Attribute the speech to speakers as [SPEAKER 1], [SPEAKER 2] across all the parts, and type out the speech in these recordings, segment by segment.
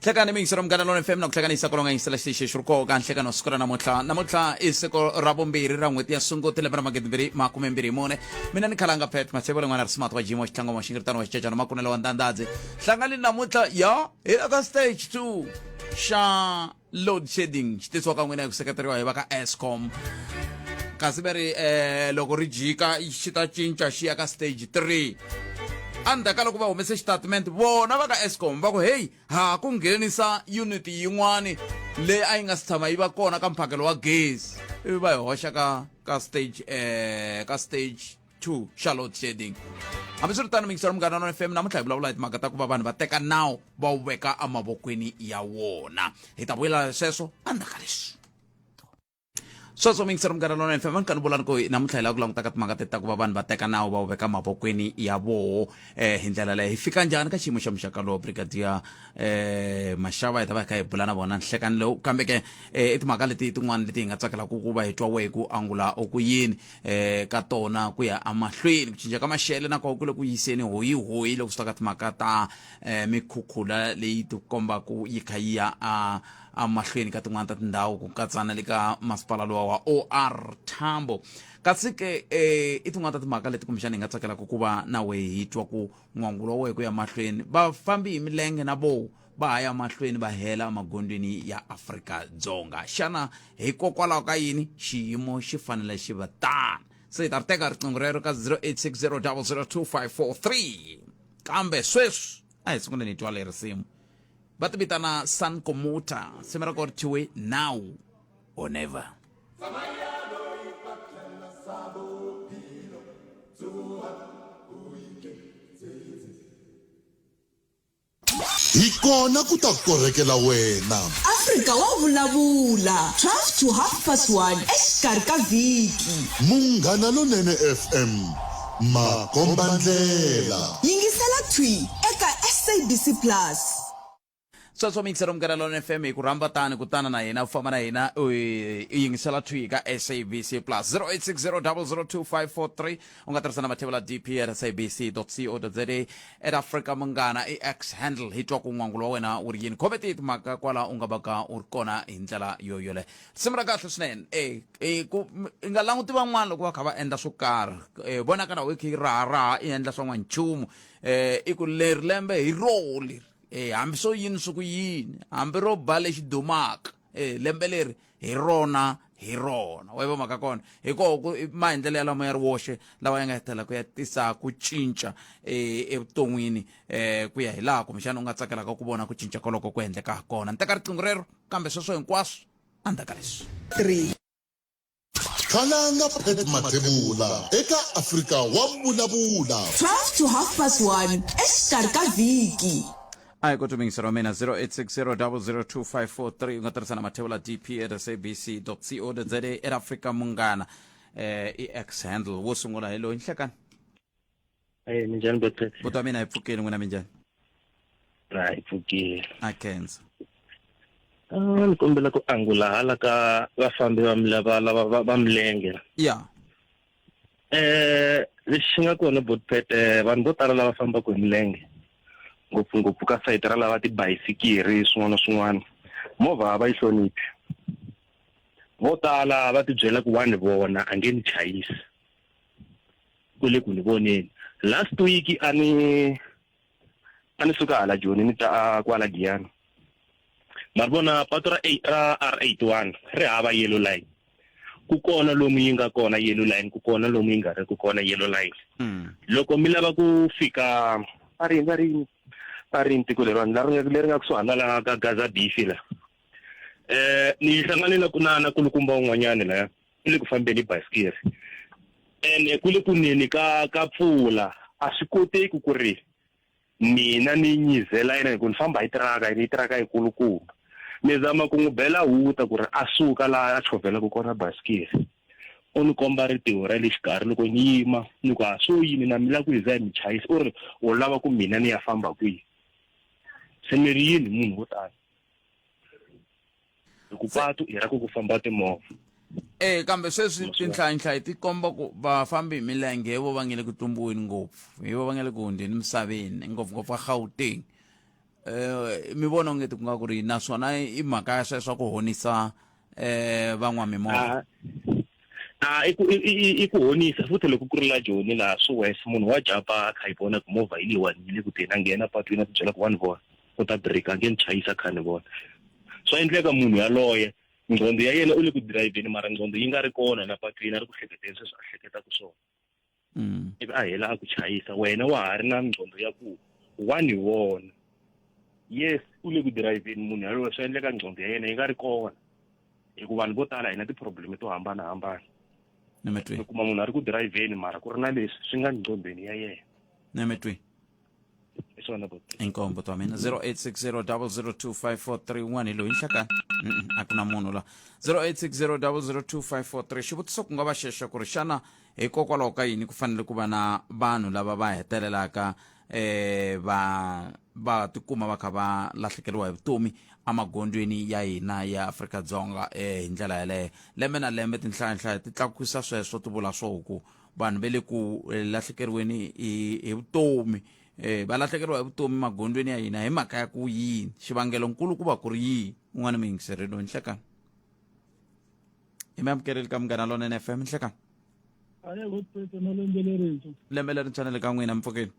[SPEAKER 1] Hlekani mingisero mganalona FM na kuhlanganisa kolonga yingisela xitichi xi ri koka nhlekano siku ra namuntlha i siku ra vumbirhi ra n'hweti ya Sunguti lembe ra 2024 mina ni khalanga pet masevole n'wana ri smart wa jimo xitlangoma xingiritano wa xicecana makunelo wa ndandadzi hlangani namuntlha ya hi aka stage 2 xa load shedding xi tisiwa ka n'wina hi ku seketeriwa hi va ka Eskom kasi va ri loko ri jika xi ta cinca xi ya ka stage 3 andaka loko va humese statement vona va ka Eskom va ku hey ha ku nghenisa unit yin'wani leyi a yi nga si tshama yi va kona ka mphakelo wa gezi ivi va hi hoxa ka stage 2 xa load shedding hambi swi ri tano mingisero mugana FM namuntlha hi vulavula hi timhaka ta ku va vanhu va teka nawu va wu veka emavokweni ya wona hi ta vuyela sweswo andaka leswi sweswo mingisero mugana FM kan vulani ku namuntlha hi lava ku languta ka timhaka ta ku va vanhu va teka nawu va wu veka mavokweni ya voho hi ndlela leyi hi fika njhani ka xiyimo xa muxaka lowu Brigadier Mashaba hi ta va hi kha hi bula na vona nhlekani lowu kambe ke i timhaka leti tin'wana leti hi nga tsakelaka ku va hi twa wehe ku angula oku yini ka tona ku ya emahlweni ku cinca ka maxele na koho ku le ku yiseni hoyihoyi loko swi ta ka timhaka ta mikhukhula leyi ti kombaku yi kha yi ya amahlweni ka tin'wana ta tindhawu ku katsana le ka masipala lowa wa OR Tambo kasi ke i tin'wana ta timhaka leti kumbexana hi nga tsakelaka ku va na wehe hi twa ku n'wangulo wa wehe ku ya mahlweni vafambi hi milenge na voho va ha ya mahlweni va hela magondweni ya Afrika-Dzonga xana hikokwalaho ka yini xiyimo xi fanele xi va tani se hi ta ri teka riqingho rero ka 0860002543 kambe sweswi a hi sunguleni hi twa leri risimu va ti vitana Sun Komuta simi ra kona tiwe now or never
[SPEAKER 2] Ikona ku ta korekela wena
[SPEAKER 3] Afrika wa vulavula 12 to 1:30 exikarhi ka vhiki
[SPEAKER 2] Munghana Lonene FM makombandlela
[SPEAKER 3] yingisela thwi eka SABC Plus
[SPEAKER 1] sweswo mingisero mugana FM hi ku rhamba tani kutana na hina u famba na hina u yingisela thwi ka SABC Plus 0860002543 u nga tirhisa na mathevula dp@sabc.co.za Afrika munghana X handle hi twa ku n'wangulo wa wena u ri yini khometi hi timhaka kwala u nga va ka u ri kona hi ndlela yoyole simu ra kahle swinene i nga languti van'wana loko va kha va endla swo karhi vona ka na we khi raha i endla swa n'wanchumu i ku leri lembe hi roli hambi swo yini swi ku yini hambi ro ba lexi dumaka lembe leri hi rona wa yi vomaka kona hikoho maendlelo ya lama ya ri woxe lawa ya nga hetela ku ya tisa ku cinca evuton'wini ku ya hi laha kumbexana u nga tsakelaka ku vona ku cinca koloko ku endleka kona ni teka riqingho rero kambe sweswo hinkwaswo andaka leswi
[SPEAKER 3] 3
[SPEAKER 2] Khalanga Pet Mathebula eka Afrika wa vulavula
[SPEAKER 3] 12 to 1:30 exikarhi ka vhiki
[SPEAKER 1] ayi kodwa mingisero wa mina 0860002543 u nga tirhisa na mathevula dp@sabc.co.za Afrika munghana X handle wo sungula hi loyi nhlekani
[SPEAKER 4] minjhani Bethe
[SPEAKER 1] buti wa mina hi pfukile n'wina minjhani
[SPEAKER 4] hi pfukile
[SPEAKER 1] a khensa
[SPEAKER 4] ni kombela ku angula hala ka vafambi va milenge
[SPEAKER 1] ya
[SPEAKER 4] lexi nga kona Bethe vanhu vo tala lava fambaka hi milenge ngopfungopfu ka sayiti ra lava tibayisikiri swin'wana na swin'wana movha va yi hloniphi vo tala va ti byela ku wani vona a nge ni chayisi ku le ku ni voneni last week a ni suka hala Joni ni ta kwala Giyani mari vona patu ra R81 ri hava yellow line ku kona lomu yi nga kona yellow line ku kona lomu yi nga ri ku kona yellow line loko mi lava ku fika tiko leri nga kusuhana la ka Gaza Beef la ni hlangane na kunana kulukumba un'wanyana la i le ku fambeni basikiri ene ku le kuneni ka pfula a swi koteki ku ri mina ni nyizela yena ku ni famba hi tiraka ikulukumba ni zama ku n'wi bela huta ku ri a suka laha a chovela ku kona basikiri u ni komba ritiho ra le xikarhi loko ni yima ni ku a swo yini na mi la ku hi za hi mi chayisa u ri u lava ku mina ni ya famba kwihi se mi ri yini munhu wo tala ku patu i ra ku famba timovha
[SPEAKER 1] kambe sweswi tinhlayinhlayi ti komba ku vafambi hi milenge hi vo va nge le ku tumbulweni ngopfu hi vo va nge le ku hundzeni misaveni ngopfungopfu a Gauteng mi vona onge ku nga ku ri naswona i mhaka ya sweswo ku honisa van'wamimovha
[SPEAKER 4] i ku honisa futhi loko ku ri la joni laha Suwes munhu wa jumpa a kha yi vona ku movha yi leyiwani yi le ku teni a nghena patwini a ti byela ku wa ni vona u ta brika a nge ni chayisa kha ni vona swa endleka munhu yaloye ngqondo ya yena u le ku dirayivheni mara ngqondo yi nga ri kona la patwini a ri ku hleketeni sweswi a hleketaka swona ivi a hela a ku chayisa wena wa ha ri na ngqondo ya ku wa ni vona yes u le ku dirayivheni munhu yaloye swa endleka ngqondo ya yena yi nga ri kona hikuva vanhu vo tala hina ti-problem to hambanahambana
[SPEAKER 1] nemetwi
[SPEAKER 4] mi kuma munhu a ri ku dirayivheni mara ku ri na leswi swi nga ngqondweni ya yena
[SPEAKER 1] nemetwi
[SPEAKER 4] hi swona bo
[SPEAKER 1] inkombo ta mina 0860002543 loyi nhlakani a ku na munhu la 0860002543 xivutiso ku nga va xexa ku ri xana hikokwalaho ka yini ku fanele ku va na vanhu lava va hetelelaka va tikuma va kha va lahlekeriwa hi vutomi emagondzweni ya hina ya Afrika-Dzonga hi ndlela yaleyo lembe na lembe tinhlayanhlaya ti tlakusa sweswo ti vula swo ku vanhu ve le ku lahlekeriweni hi vutomi va lahlekeriwa hi vutomi magondzweni ya hina hi mhaka ya ku yini xivangelo nkulu ku va ku ri yini un'wana miyingiseri loyi nhlekani i mi amukeleli ka Munghana Lonene FM nhlekani
[SPEAKER 5] aye botpete na lembe lerintshwa
[SPEAKER 1] lembe leri ntshwanele ka n'wina mpfukeni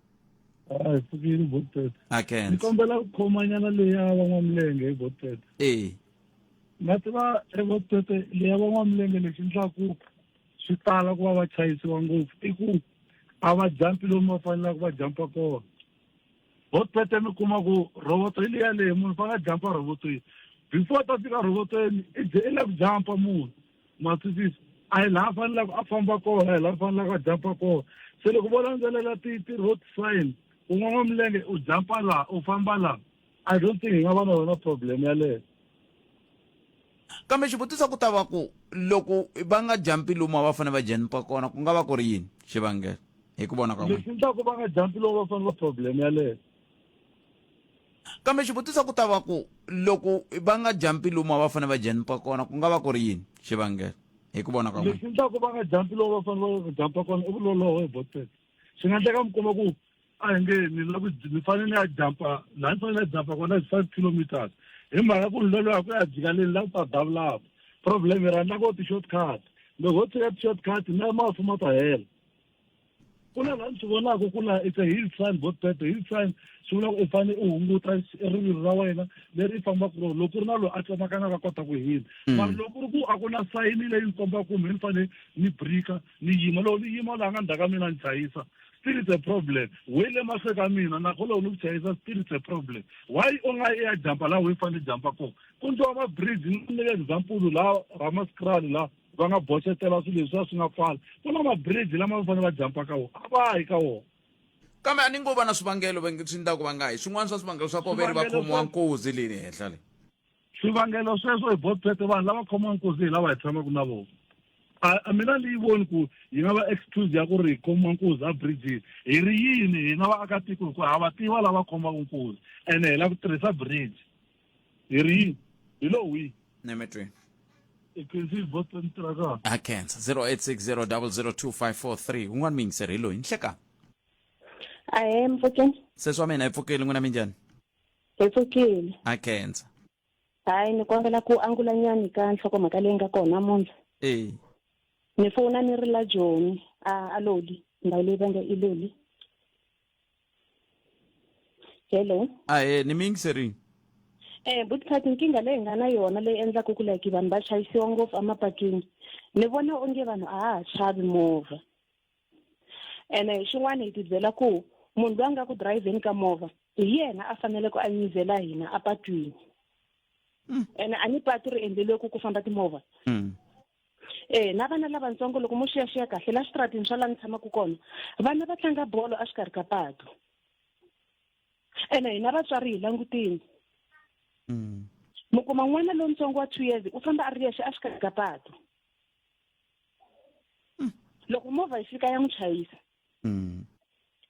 [SPEAKER 5] hayi pfukile botpete
[SPEAKER 1] a
[SPEAKER 5] ni
[SPEAKER 1] khensa
[SPEAKER 5] kombela ku khomanyana leya van'wamilenge hi botpete na tiva botpete leya van'wamilenge lexi endlaku swi tala ku va va chayisiwa ngopfu i ku a va jampi lomu va fanelaka va jampa kona botpete mi kuma ku roboto yi liya leyi munhu fanele a jampa robotweni before ta fika robotweni i le ku jampa munhu matwisisa a hi laha fanelaka a famba kona a hi laha fanelaka a jampa kona se loko vo landzelela ti-road sign un'wana milenge u jampa laha u famba laha I don't think hi nga va na yona problem yaleyo
[SPEAKER 1] kambe xivutiso ku ta va ku loko va nga jampi lomu va fanele va jampa kona ku nga va ku ri yini xivangelo hi ku vona ka n'wina
[SPEAKER 5] leswi endlaku va nga jampi lowu va fanele va problem yaleyo
[SPEAKER 1] kambe xivutiso ku ta va ku loko va nga jampi lomu va fanele va jampa kona ku nga va ku ri yini xivangelo hi ku vona ka n'wina
[SPEAKER 5] leswi endlaku va nga jampi lowu va fanele va jampa kona i vuloloho hi botpete swi nga endleka mi kuma ku a hi nge ni fanele ni ya jampa laha ni fanele ni ya jampa kona is 5 kilometers hi mhaka ku ni loloha ku ya jikaleni laha ku ta davulaka problem hi rhandza ko ti-shortcut loko ho tshika ti-shortcut na mafu ma ta hela ku na laha ni swi vonaka ku na it's a hill sign botpete hill sign swi vula ku i fanele u hunguta rivilo ra wena leri i fambaka rona loko ku ri na loyi a tsemakanga va kota ku hila mara loko ku ri ku a ku na sayini leyi kombaka ku mi ni fanele ni brika ni yima loko ni yima laha nga ndhaka mina ni chayisa still it's a problem wele mahlweni ka mina na loko ni ku chayisa still it's a problem why u nga ya jampa laha u fanele jampa kona ku ndliwa mabridge ni nyika example laha ramaskrali laha va nga boxetela swilo leswiya swi nga pfala ku na mabridge lama va fanele va jampa ka wona a va yi ka wona
[SPEAKER 1] kambe a ni ngo va na swivangelo swi ndlaku va nga hi swin'wana swa swivangelo swa kona veri va khomiwa nkuzi leyi henhla leyi
[SPEAKER 5] swivangelo sweswo hi botpete vanhu lava khomiwa nkuzi hi lava hi tshamaka na vona a mina ni yi voni ku yi nga va excuse ya ku ri hi khomiwa nkuzi a bridgini hi ri yini hina vaakatiko hi ku hava tiva lava khomaka nkuzi ene hi lava ku tirhisa bridge hi ri yini hi lo wihi
[SPEAKER 1] nemetweni
[SPEAKER 5] ikhensi botpete ni tirha kahle
[SPEAKER 1] a khensa 0860002543 un'wana miyingiseri hi loyi nhlekani
[SPEAKER 6] Aye mfukeni.
[SPEAKER 1] sesi wa mina hi pfukeli n'wina minjhani
[SPEAKER 6] Hi pfukile.
[SPEAKER 1] a khensa
[SPEAKER 6] Hayi ni kombela ku angula nyani ka nhlokomhaka leyi nga kona namuntlha. Ni fona ni ri la Joni a Loli ndhawu leyi va nga i Loli. Hello.
[SPEAKER 1] ni miyingiserini
[SPEAKER 6] Butikati nkinga leyi nga na yona leyi endlaka ku like vanhu va chayisiwa ngopfu emapatwini. Ni vona onge vanhu a ha chavi movha. Ene xin'wana hi tibyela ku munhu loyi a nga ku driveni ka movha hi yena a fanele ku a nyizela hina apatwini ene a ni patu ri endleliwe ku famba timovha na vana lavatsongo loko mo xiyaxiya kahle la xitratini swa laha ni tshamaka kona vana va tlanga bolo a xikarhi ka patu ene hina vatswari hi langutini mi kuma n'wana lontsongo wa 2 years u famba a ri yexe a xikarhi ka patu loko movha yi fika ya n'wi chayisa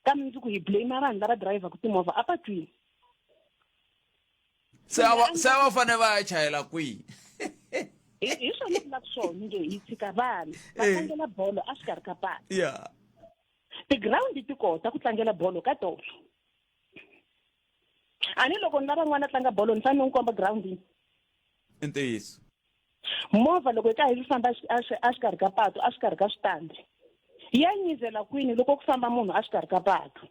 [SPEAKER 6] kambe ndzi ku hi blame vanhu lava drivaka timovha apatwini
[SPEAKER 1] se va fanele va ya chayela kwihi
[SPEAKER 6] hi swona ku lava swona nge hi tshika vanhu va tlangela bolo a xikarhi ka patu tigirawundi ti kota ku tlangela bolo ka tolo ani loko ni lava n'wana a tlanga bolo ni fanele ni komba groundini
[SPEAKER 1] i ntiyiso
[SPEAKER 6] movha loko yi ka yi famba a xikarhi ka patu a xikarhi ka switandi ya nyizela kwini loko ku famba munhu a xikarhi ka patu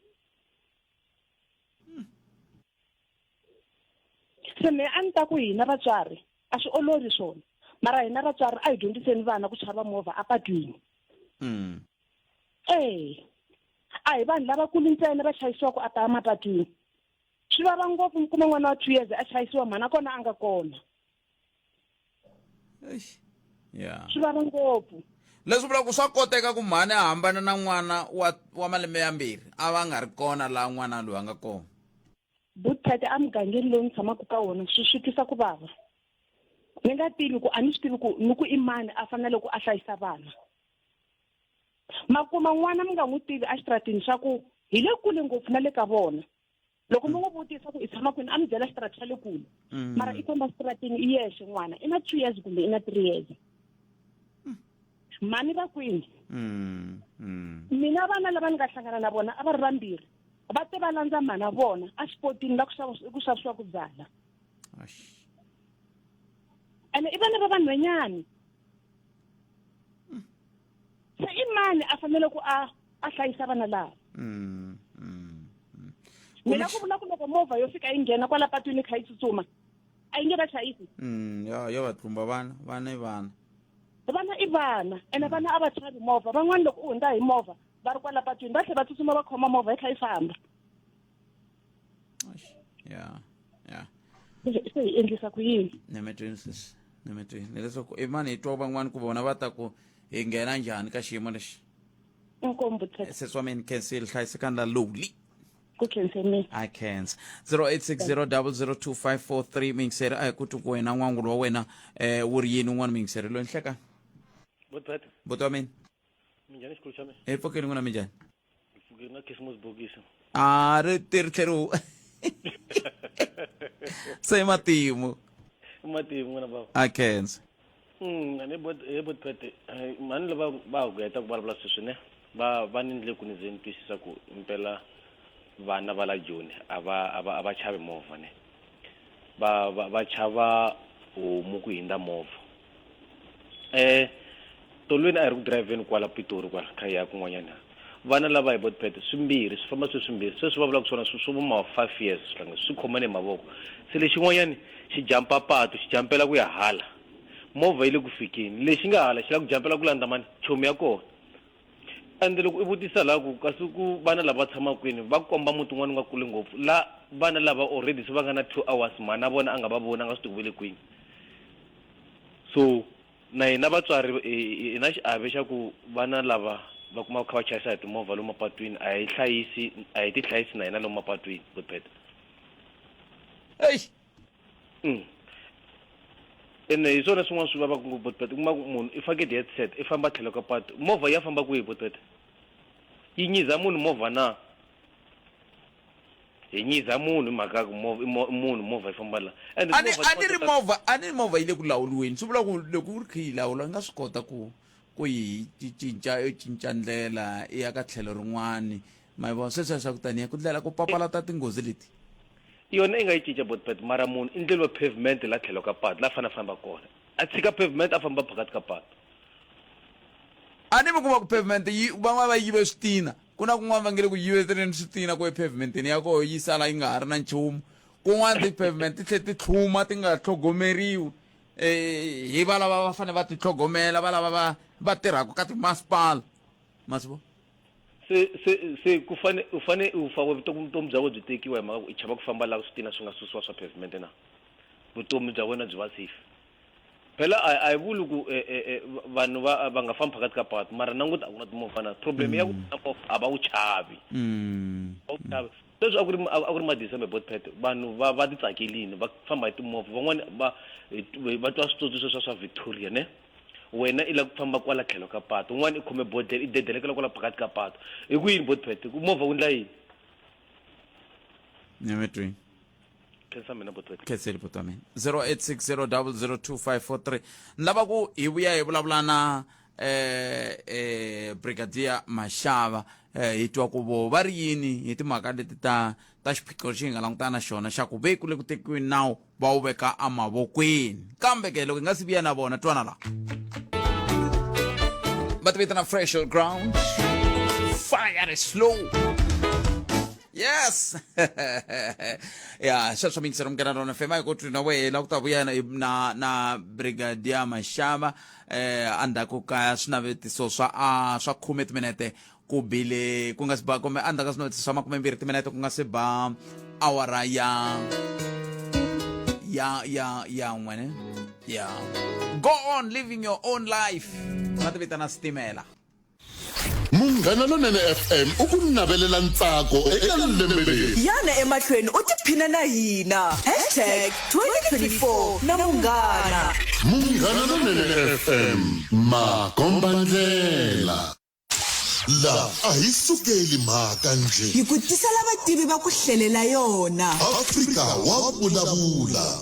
[SPEAKER 6] se me a ni ta ku hina vatswari a swi olovi swona mara hina vatswari a hi dyondziseni vana ku chava movha apatwini a hi vanhu lavakulu ntsena va chayisiwaka a ta emapatwini swi vava ngopfu mi kuma n'wana wa 2 years a chayisiwa mhana kona a nga kona swi vava ngopfu
[SPEAKER 1] leswi vula ku swa koteka ku mhani a hambana na n'wana wa malembe yambirhi a va nga ri kona laha n'wana loyi a nga kona
[SPEAKER 6] buthete a mugangeni lowu ni tshamaka ka wona swi twisa ku vava ni nga tivi ku a ni swi tivi ku ni ku i mani a fanele ku a hlayisa vana makuma n'wana mi nga n'wi tivi a xitaratini xa ku hi le kule ngopfu na le ka vona loko mi n'wi vutisa ku i tshama kwini a mi byela xitarati xa le kule mara i famba xitaratini i yexe n'wana i na 2 years kumbe i na 3 years mani va kwini mina vana lava ni nga hlangana na vona a va ri vambirhi va te va landza mhana vona a xipotini la ku xavisiwa ku byala ene i vana va vanhwanyani se i mani a fanele ku a hlayisa vana lava mina ku vula ku loko movha yo fika yi nghena kwala patwini kha yi tsutsuma a yi nge va chayisi
[SPEAKER 1] yo va tlumba vana i vana
[SPEAKER 6] i vana ene vana a va chavi movha van'wana loko u hundza hi movha va ri kwala patwini va tlhe va tsutsuma va khoma movha yi kha yi famba se hi endlisa ku yini
[SPEAKER 1] ni mi leswaku i mani hi twa van'wana ku vona va ta ku hi nghena njhani ka xiyimo lexi
[SPEAKER 6] inkombo
[SPEAKER 1] seswameni cancel hlayisekani la lowly
[SPEAKER 6] ku khenseni
[SPEAKER 1] I can't 0860002543 mingiseri a hi ku twi ku wena n'wangulo wa wena wu ri yini un'wana mingiseri loyi ni hleka buti wa mina
[SPEAKER 7] minjhani xikulu xa mina
[SPEAKER 1] hi pfukeni n'wina minjhani
[SPEAKER 7] pfukeni na khisimusi bokisi
[SPEAKER 1] ri tlheriwu se matimu
[SPEAKER 7] n'wina bava
[SPEAKER 1] I can't
[SPEAKER 7] ni botipete mani lava va heta ku vulavula sweswi ne va ni ndle ku ni ze ni twisisa ku impela vana va la joni a va chavi movha ne va chava homu ku hindza movha tolweni a hi ri ku driveni kwala Pitori kwala kha ya kun'wanyana vana lava hi botipete swimbirhi swi famba swimbirhi sweswi va vulaka swona swi ma 5 years swi khomane hi mavoko se lexin'wanyani xi jampa patu xi jampela ku ya hala movha yi le ku fikeni lexi nga hala xi la ku jampela ku landza mani chomi ya kona ende loko i vutisa laha ku kasi ku vana lava tshamaka kwini va komba muti un'wana nga kule ngopfu la vana lava already se va nga na 2 hours mhana vona a nga va vona a nga swi tivele kwini so na hina vatswari hi na xiave xa ku vana lava va kuma kha va chayisa hi timovha lomu mapatwini a hi ti hlayisi na hina lomu mapatwini botipete ene hi swona swin'wana swi vavaka ngopfu botipete kuma ku munhu i fake headset i famba tlhelo ka patu movha ya famba kwihi botipete yi nyiza munhu movha na hi nyiza munhu hi mhaka ku munhu movha yi famba la
[SPEAKER 1] a ni movha yi le ku lawuliweni swi vula ku loko u ri kha yi lawula i nga swi kota ku yi cinca ndlela i ya ka tlhelo rin'wani ma vona sweswo swa ku taniya ku ndlela ku papalata tinghozi leti
[SPEAKER 7] yona i nga yi cinca botipete mara munhu i ndlela wa pavement la tlhelo ka patu la fana famba kona a tshika pavement a famba phakati ka patu
[SPEAKER 1] a ni mi kuma ku pavement van'wana va yive switina ku na kun'wana va nge le ku yiveteleni switina ku epavementeni ya koho yi sala yi nga ha ri na nchumu kun'wana ti-pavement ti tlhe ti tlhuma ti nga tlhogomeriwi hi va lava va fanele va ti tlhogomela va lava va tirhaka ka timasipala ma swi vona
[SPEAKER 7] se ku fane u fa vutomi bya wena byi tekiwa hi mhaka ku i chava ku famba laha switina swi nga susiwa swa pavement na vutomi bya wena byi va safe phela a hi vuli ku vanhu va nga fambi phakati ka patu mara nanguti a ku na timovha na problem ya ku a va wu chavi sweswi a ku ri madecember botipete vanhu va ti tsakelini va famba hi timovha van'wani va twa switsotsi swa Victoria ne wena i la ku famba kwala tlhelo ka patu un'wana i khome bodlelo i dedelekela kwala phakati ka patu hi ku yini botipete movha wu ndla yini
[SPEAKER 1] eMapatwini
[SPEAKER 7] khensa mina botipete
[SPEAKER 1] khenseli potwa mina 0860002543 ni lava ku hi vuya hi vulavula na Brigadier Mashaba hi twa ku vo va ri yini hi timhaka leti ta xiphiqo lexi hi nga langutana na xona xa ku ve ku le ku tekiweni nawu va wu veka emavokweni kambe ke loko hi nga si vuya na vona twana la va ti vitana fresh ground fire is slow. Yes. Yeah, sweswo mingisero mukena rona fema hi ku twina wena ku ta vuya na Brigadier Mashaba andaku ka swinavetiso swa 10 timinete ku bile ku nga si ba kumbe andaka swinavetiso swa 20 timinete ku nga si ba awara ya n'wene. Yeah. Go on living your own life. Va ti vitana Stimela.
[SPEAKER 2] Munghana Lonene FM u ku navelela ntsako eka lembe leri.
[SPEAKER 3] yana emahlweni u tiphina na hina #2024 na munghana.
[SPEAKER 2] Munghana Lonene FM makombandlela. La a hi sukeli mhaka nje.
[SPEAKER 3] Hi ku tisela vativi va ku hlelela yona.
[SPEAKER 2] Afrika wa vulavula.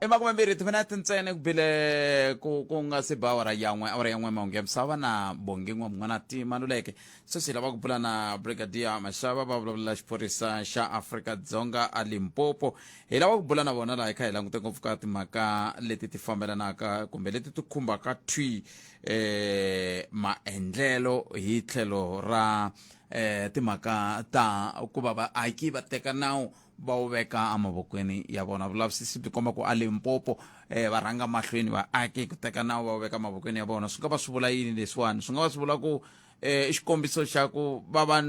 [SPEAKER 1] Emakumembiri timinete ntsene ku bile ku nga si ba awara ya n'we mahungu ya misava na bongi n'wana timanuleke sweswi hi lava ku bula na Brigadier Mashaba va vulavula xiphorisa xa Afrika-Dzonga a Limpopo hi lava ku bula na vona laha hi kha hi langute ngopfu ka timhaka leti ti fambelanaka kumbe leti ti khumbaka maendlelo hi tlhelo ra timhaka ta ku va vaaki va teka nawu va wu veka emavokweni ya vona vulavisisi byi komba ku a Limpopo va rhanga mahlweni vaaki ku teka nawu va wu veka emavokweni ya vona swi nga va swi vula yini leswiwani swi nga va swi vula ku i xikombiso xa ku va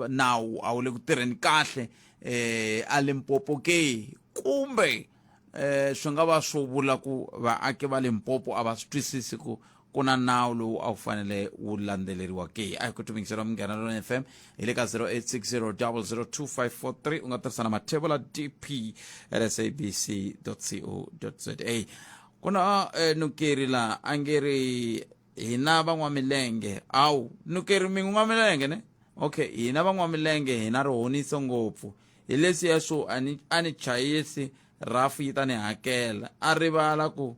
[SPEAKER 1] nawu a wu le ku tirheni kahle a Limpopo ke kumbe swi nga va swo vula ku vaaki va Limpopo a va swi twisisi ku ku na nawu lowu a wu fanele wu landzeleriwa ke a hi ku tumbingiseriwa Munghana Lonene FM hi le ka 0860002543 u nga tirhisana mathebula dp@sabc.co.za ku na nukeri la a nge ri hina van'wamilenge awu nukeri mi n'wamilenge ne okay hina van'wamilenge hina ri honisa ngopfu hi leswiya swo a ni chayisi rafu yi ta ni hakela a rivala ku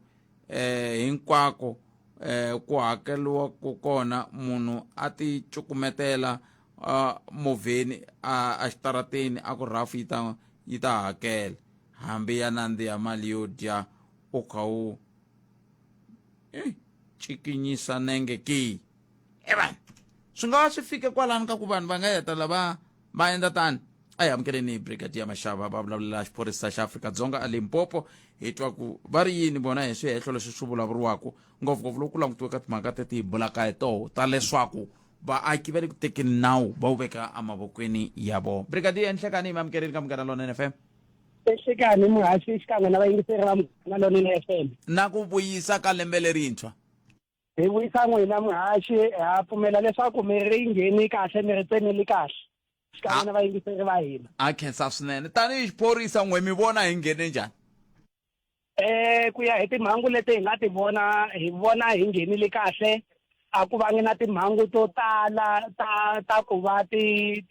[SPEAKER 1] hinkwako ku hakeliwa ku kona munhu a ti cukumetela movheni a xitarateni a ku rafu yi ta hakela hambi ya nandziha mali yo dya u kha wu cikinyisa nenge ki swi nga va swi fike kwalani ka ku vanhu va nga heta lava va endla tani a hi amukeleni Brigadier Mashaba va vulavulela xiphorisa xa Afrika-Dzonga a Limpopo hi twa ku va ri yini vona hi swihehlo leswi swi vulavuriwaka ngopfungopfu loko ku langutiwe ka timhaka teti hi bulaka hi toho ta leswaku vaaki va le ku tekeni nawu va wu veka emavokweni ya vona. Brigadier nhlekani hi mi amukeleni ka Munghana Lonene FM.
[SPEAKER 8] Nhlekani muhaxi xikan'we na vayingiseri va Munghana Lonene FM.
[SPEAKER 1] Na ku vuyisa ka lembe lerintshwa.
[SPEAKER 8] Hi vuyisa n'wina muhaxi ha pfumela leswaku mi ri ngheni kahle mi ri tsemeli kahle xikan'we na vayingiseri va hina.
[SPEAKER 1] A khensa swinene tanihi xiphorisa n'we mi vona hi nghene njhani?
[SPEAKER 8] Ku ya hi timhangu leti hi nga ti vona hi nghenile kahle a ku vangi na timhangu to tala ta ku va ti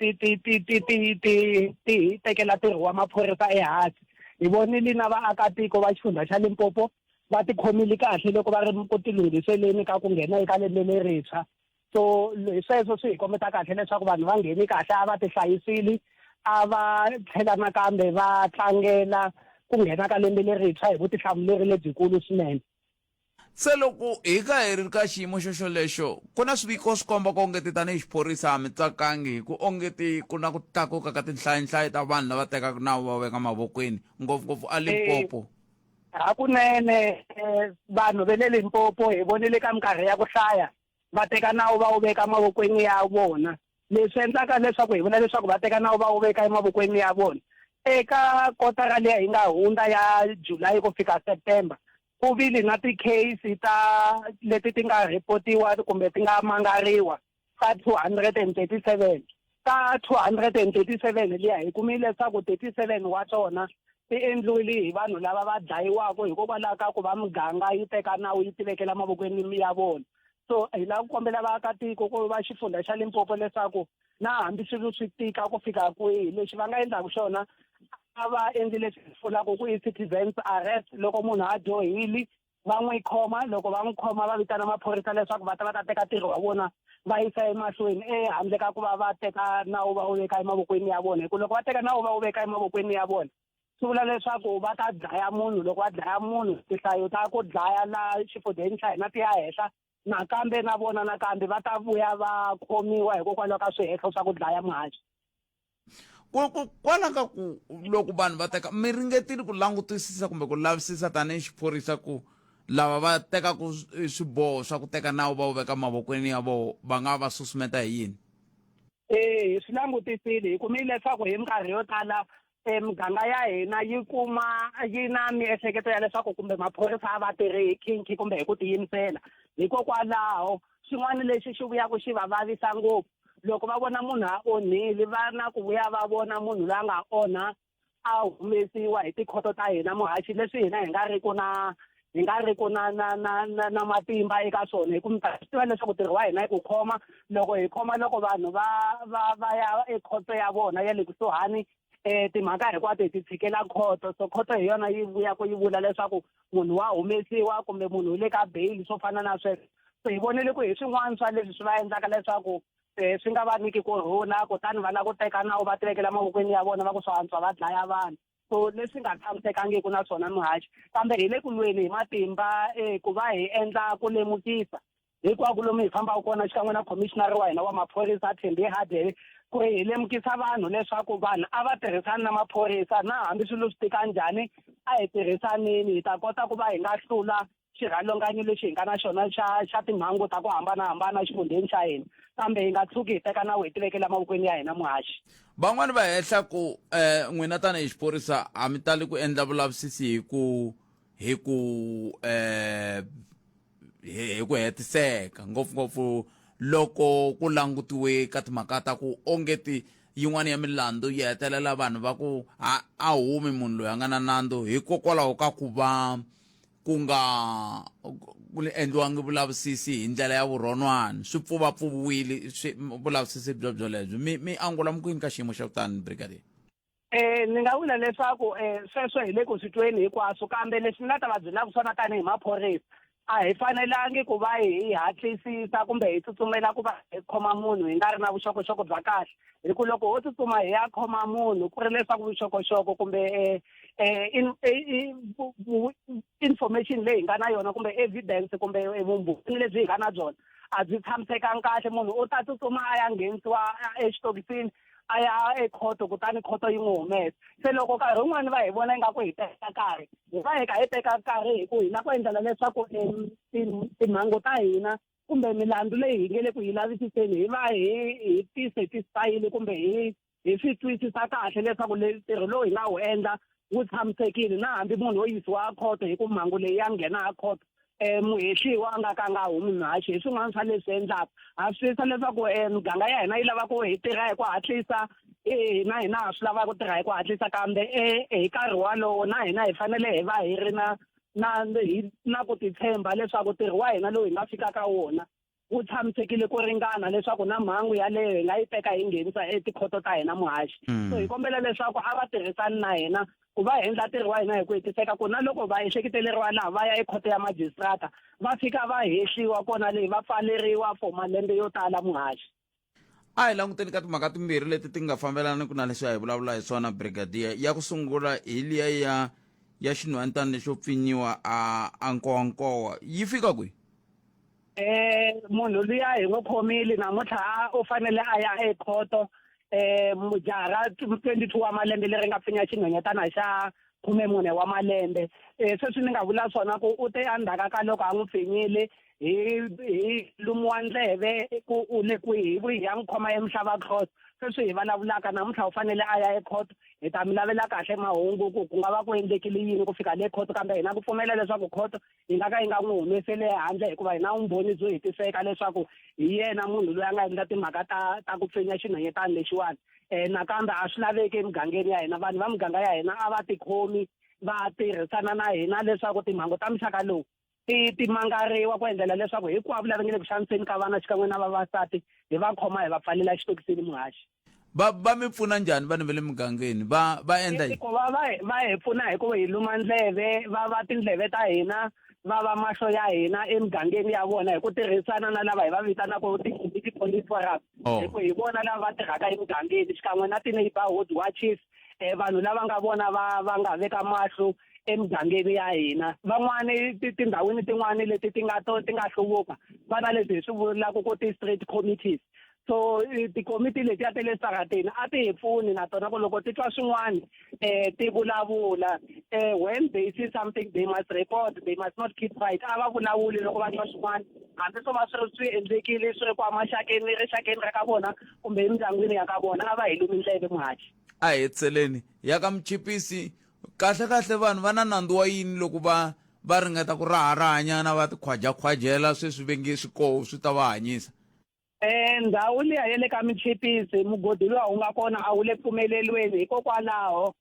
[SPEAKER 8] tekela ntirho wa maphorisa ehansi hi vonile na vaakatiko va xifundza xa Limpopo va ti khomile kahle loko va ri ku tilunghiseleni ka ku nghena eka lembe lerintshwa so sweswo swi hi kombeta kahle leswaku vanhu va ngheni kahle a va ti hlayisile a va tlhela nakambe va tlangela ku nghena ka lembe lerintshwa hi vutihlamuleri lebyikulu swinene.
[SPEAKER 1] Se loko hi ka hi ri ka xiyimo xolexo ku na swiviko swi komba ku ongeti tanihi xiphorisa a mi tsakangi hi ku ongeti ku na ku tlakuka ka tinhlayohlayo ta vanhu lava tekaka nawu va veka mavokweni ngopfungopfu a Limpopo.
[SPEAKER 8] Hakunene vanhu ve le Limpopo hi vonile ka minkarhi ya ku hlaya va teka nawu va wu veka mavokweni ya vona leswi endlaka leswaku hi vula leswaku va teka nawu va wu veka emavokweni ya vona eka kotara leyi hi nga hundza ya July ku fika September ku vile na ti-case leti ti nga reportiwa kumbe ti nga mangariwa ka 237 ka 237 liya hi kumile leswaku 37 wa tona ti endliwile hi vanhu lava va dlayiwaka hikokwalaho ka ku va muganga yi teka nawu yi tivekela mavokweni ya vona so hi lava ku kombela vaakatiko ku va xifundza xa Limpopo leswaku na hambi swilo swi tika ku fika kwihi lexi va nga endlaka xona a va endli leswi vulaka ku i citizens arrest loko munhu a dyohile va n'wi khoma loko va n'wi khoma va vitana maphorisa leswaku va ta teka ntirho wa vona va yisa emahlweni handle ka ku va teka nawu va wu veka emavokweni ya vona hikuva loko va teka nawu va wu veka emavokweni ya vona swi vula leswaku va ta dlaya munhu loko va dlaya munhu tinhlayo ta ku dlaya la xifudeni xa hina ti ya henhla nakambe na vona nakambe va ta vuya va khomiwa hikokwalaho ka swihehlo swa ku dlaya muhaxi
[SPEAKER 1] kwala ka ku loko vanhu va teka mi ringetile ku langutisisa kumbe ku lavisisa tanihi xiphorisa ku lava va tekaku swiboho swa ku teka nawu va wu veka mavokweni ya vona va nga va susumeta hi yini?
[SPEAKER 8] Hi swi langutisile hi kumile leswaku hi minkarhi yo tala miganga ya hina yi na miehleketo ya leswaku kumbe maphorisa a va tirhi hi khinkhi kumbe hi ku tiyimisela hikokwalaho xin'wana lexi xi vuyaka xi va vavisa ngopfu loko va vona munhu a onhile va na ku vuya va vona munhu loyi a nga onha a humesiwa hi tikhoto ta hina muhaxi leswi hina hi nga ri ku na matimba eka swona hi ku mi ta swi tiva leswaku ntirho wa hina hi ku khoma loko vanhu va ya ekhoto ya vona ya le kusuhani timhaka hinkwato hi ti tshikela khoto so khoto hi yona yi vuyaka yi vula leswaku munhu wa humesiwa kumbe munhu u le ka beyili swo fana na sweswo so hi vonile ku hi swin'wana swa leswi swi va endlaka leswaku swi nga va niki kurhula kutani va lava ku teka nawu va tivekela mavokweni ya vona va ku swo antswa va dlaya vanhu so leswi nga tshamisekangiki na swona muhaxi kambe hi le ku lweni hi matimba ku va hi endla ku lemukisa hinkwako lomu hi fambaka kona xikan'we na commissioner wa hina wa maphorisa Thembi Hadebe ku ri hi lemukisa vanhu leswaku vanhu a va tirhisani na maphorisa na hambi swilo swi tika njhani a hi tirhisaneni hi ta kota ku va hi nga hlula xirhalonganyo lexi hi nga na xona xa timhangu ta ku hambanahambana xifundheni xa hina kambe hi nga tshuki hi teka nawu hi tivekela mavokweni ya hina muhaxi
[SPEAKER 1] van'wani va hehla ku n'wina tanihi xiphorisa a mi tali ku endla vulavisisi hi ku hetiseka ngopfungopfu loko ku langutiwe ka timhaka ta ku ongeti yin'wana ya milandzu yi hetelela vanhu va ku a humi munhu loyi a nga na nandzu hikokwalaho ka ku va ku nga endliwangi vulavisisi hi ndlela ya vurhonwana swi pfuvapfuviwile vulavisisi byelebyo mi angula mkwini ka xiyimo xa kutani brigadier?
[SPEAKER 8] Ni nga vula leswaku sweswo hi le ku swi tweni hinkwaswo kambe leswi ni nga ta va byelaka swona tanihi maphorisa a hi fanelangi ku va hi hatlisisa kumbe hi tsutsumela ku va hi khoma munhu hi nga ri na vuxokoxoko bya kahle hi ku loko ho tsutsuma hi ya khoma munhu ku ri leswaku vuxokoxoko kumbe information leyi hi nga na yona kumbe evidence kumbe vumbhoni lebyi hi nga na byona a byi tshamisekanga kahle munhu u ta tsutsuma a ya nghenisiwa exitokisini a ya ekhoto kutani khoto yi n'wi humesa se loko nkarhi wun'wani va hi vona ingaku hi teka nkarhi hi va hi kha hi teka nkarhi hi ku hi na ku endlela leswaku timhangu ta hina kumbe milandzu leyi hi nge le ku yi lavisiseni hi va hi ti-satisfyile kumbe hi swi twisisa kahle leswaku ntirho lowu hi nga wu endla wu tshamisekile na hambi munhu wo yisiwa a khoto hi ku mhangu leyi ya nghena a khoto muhehliwa a nga ka a nga humi muhaxi hi swin'wana swa leswi endlaka ha swi twisa leswaku miganga ya hina yi lava ku hi tirha hi ku hatlisa na hina ha swi lava ku tirha hi ku hatlisa kambe hi nkarhi walowo na hina hi fanele hi va hi ri na ku titshemba leswaku ntirho wa hina lowu hi nga fikaka wona wu tshamisekile ku ringana leswaku na mhangu yaleyo hi nga yi teka hi nghenisa etikhoto ta hina muhaxi so hi kombela leswaku a va tirhisani na hina ku va endla ntirho wa hina hi ku hetiseka ku na loko va ehleketeleriwa laha va ya ekhoto ya magistrata va fika va hehliwa kona leyi va pfaleriwa for malembe yo tala muhaxi
[SPEAKER 1] a hi languteni ka timhaka timbirhi leti ti nga fambelaniku na leswi a hi vulavula hi swona brigadier ya ku sungula hi liya ya xinhwanyatani lexo pfinyiwa a nkowankowa yi fika kwihi?
[SPEAKER 8] Munhu luya hi n'wi khomile namuntlha u fanele a ya ekhoto mujara 22 wa malembe leri nga pfinya xinhwanyatana xa 14 wa malembe sweswi ni nga vula swona ku u te endzhaku ka loko a n'wi pfinyile hi lumiwa ndleve ku u le kwihi hi ya n'wi khoma eMhlava cross sweswi hi vulavulaka namuntlha u fanele a ya ekhoto hi ta mi lavela kahle mahungu ku nga va ku endlekile yini ku fika le khoto kambe hi na ku pfumela leswaku khoto yi nga ka yi nga n'wi humesele handle hikuva hi na vumbhoni byo hetiseka leswaku hi yena munhu loyi a nga endla timhaka ta ku pfinya xinhwanyatana lexiwani nakambe a swi laveki emugangeni ya hina vanhu va muganga ya hina a va tikhomi va tirhisana na hina leswaku timhangu ta muxaka lowu ti mangariwa ku endlela leswaku hinkwavo lava nge le ku xaniseni ka vana xikan'we na vavasati hi va khoma hi va pfalela xitokisini muhaxi
[SPEAKER 1] va mi pfuna njhani vanhu va le mugangeni va endla
[SPEAKER 8] va hi pfuna hi ku hi luma ndleve va tindleve ta hina va va mahlo ya hina emugangeni ya vona hi ku tirhisana na lava hi va vitanaka ti-police forums hi ku hi vona lava va tirhaka emugangeni xikan'we na ti-neighborhood watches vanhu lava nga vona va nga veka mahlo emugangeni ya hina van'wani tindhawini tin'wani leti ti nga hluvuka va na leswi hi swi vulaka ku ti-street committees so tikomiti leti ya te le sarateni a ti hi pfuni na tona ku loko ti twa swin'wana ti vulavula when they see something they must report, they must not keep quiet. A va vulavuli loko va twa swin'wana hambi swo va swi endlekile swi ri kwa rixakeni ra ka vona kumbe emindyangwini ya ka vona a va hi lumi ndleve muhachi
[SPEAKER 1] a hi tseleni ya ka muchipisi kahle vanhu va na nandzu wa yini loko va ringeta ku rahanyana va tikhwajakhwajela sweswi vengi swikoho swi ta va hanyisa
[SPEAKER 8] ndhawu liya ya le ka michipisi mugodi luwa wu nga kona a wu le pfumeleliweni hikokwalaho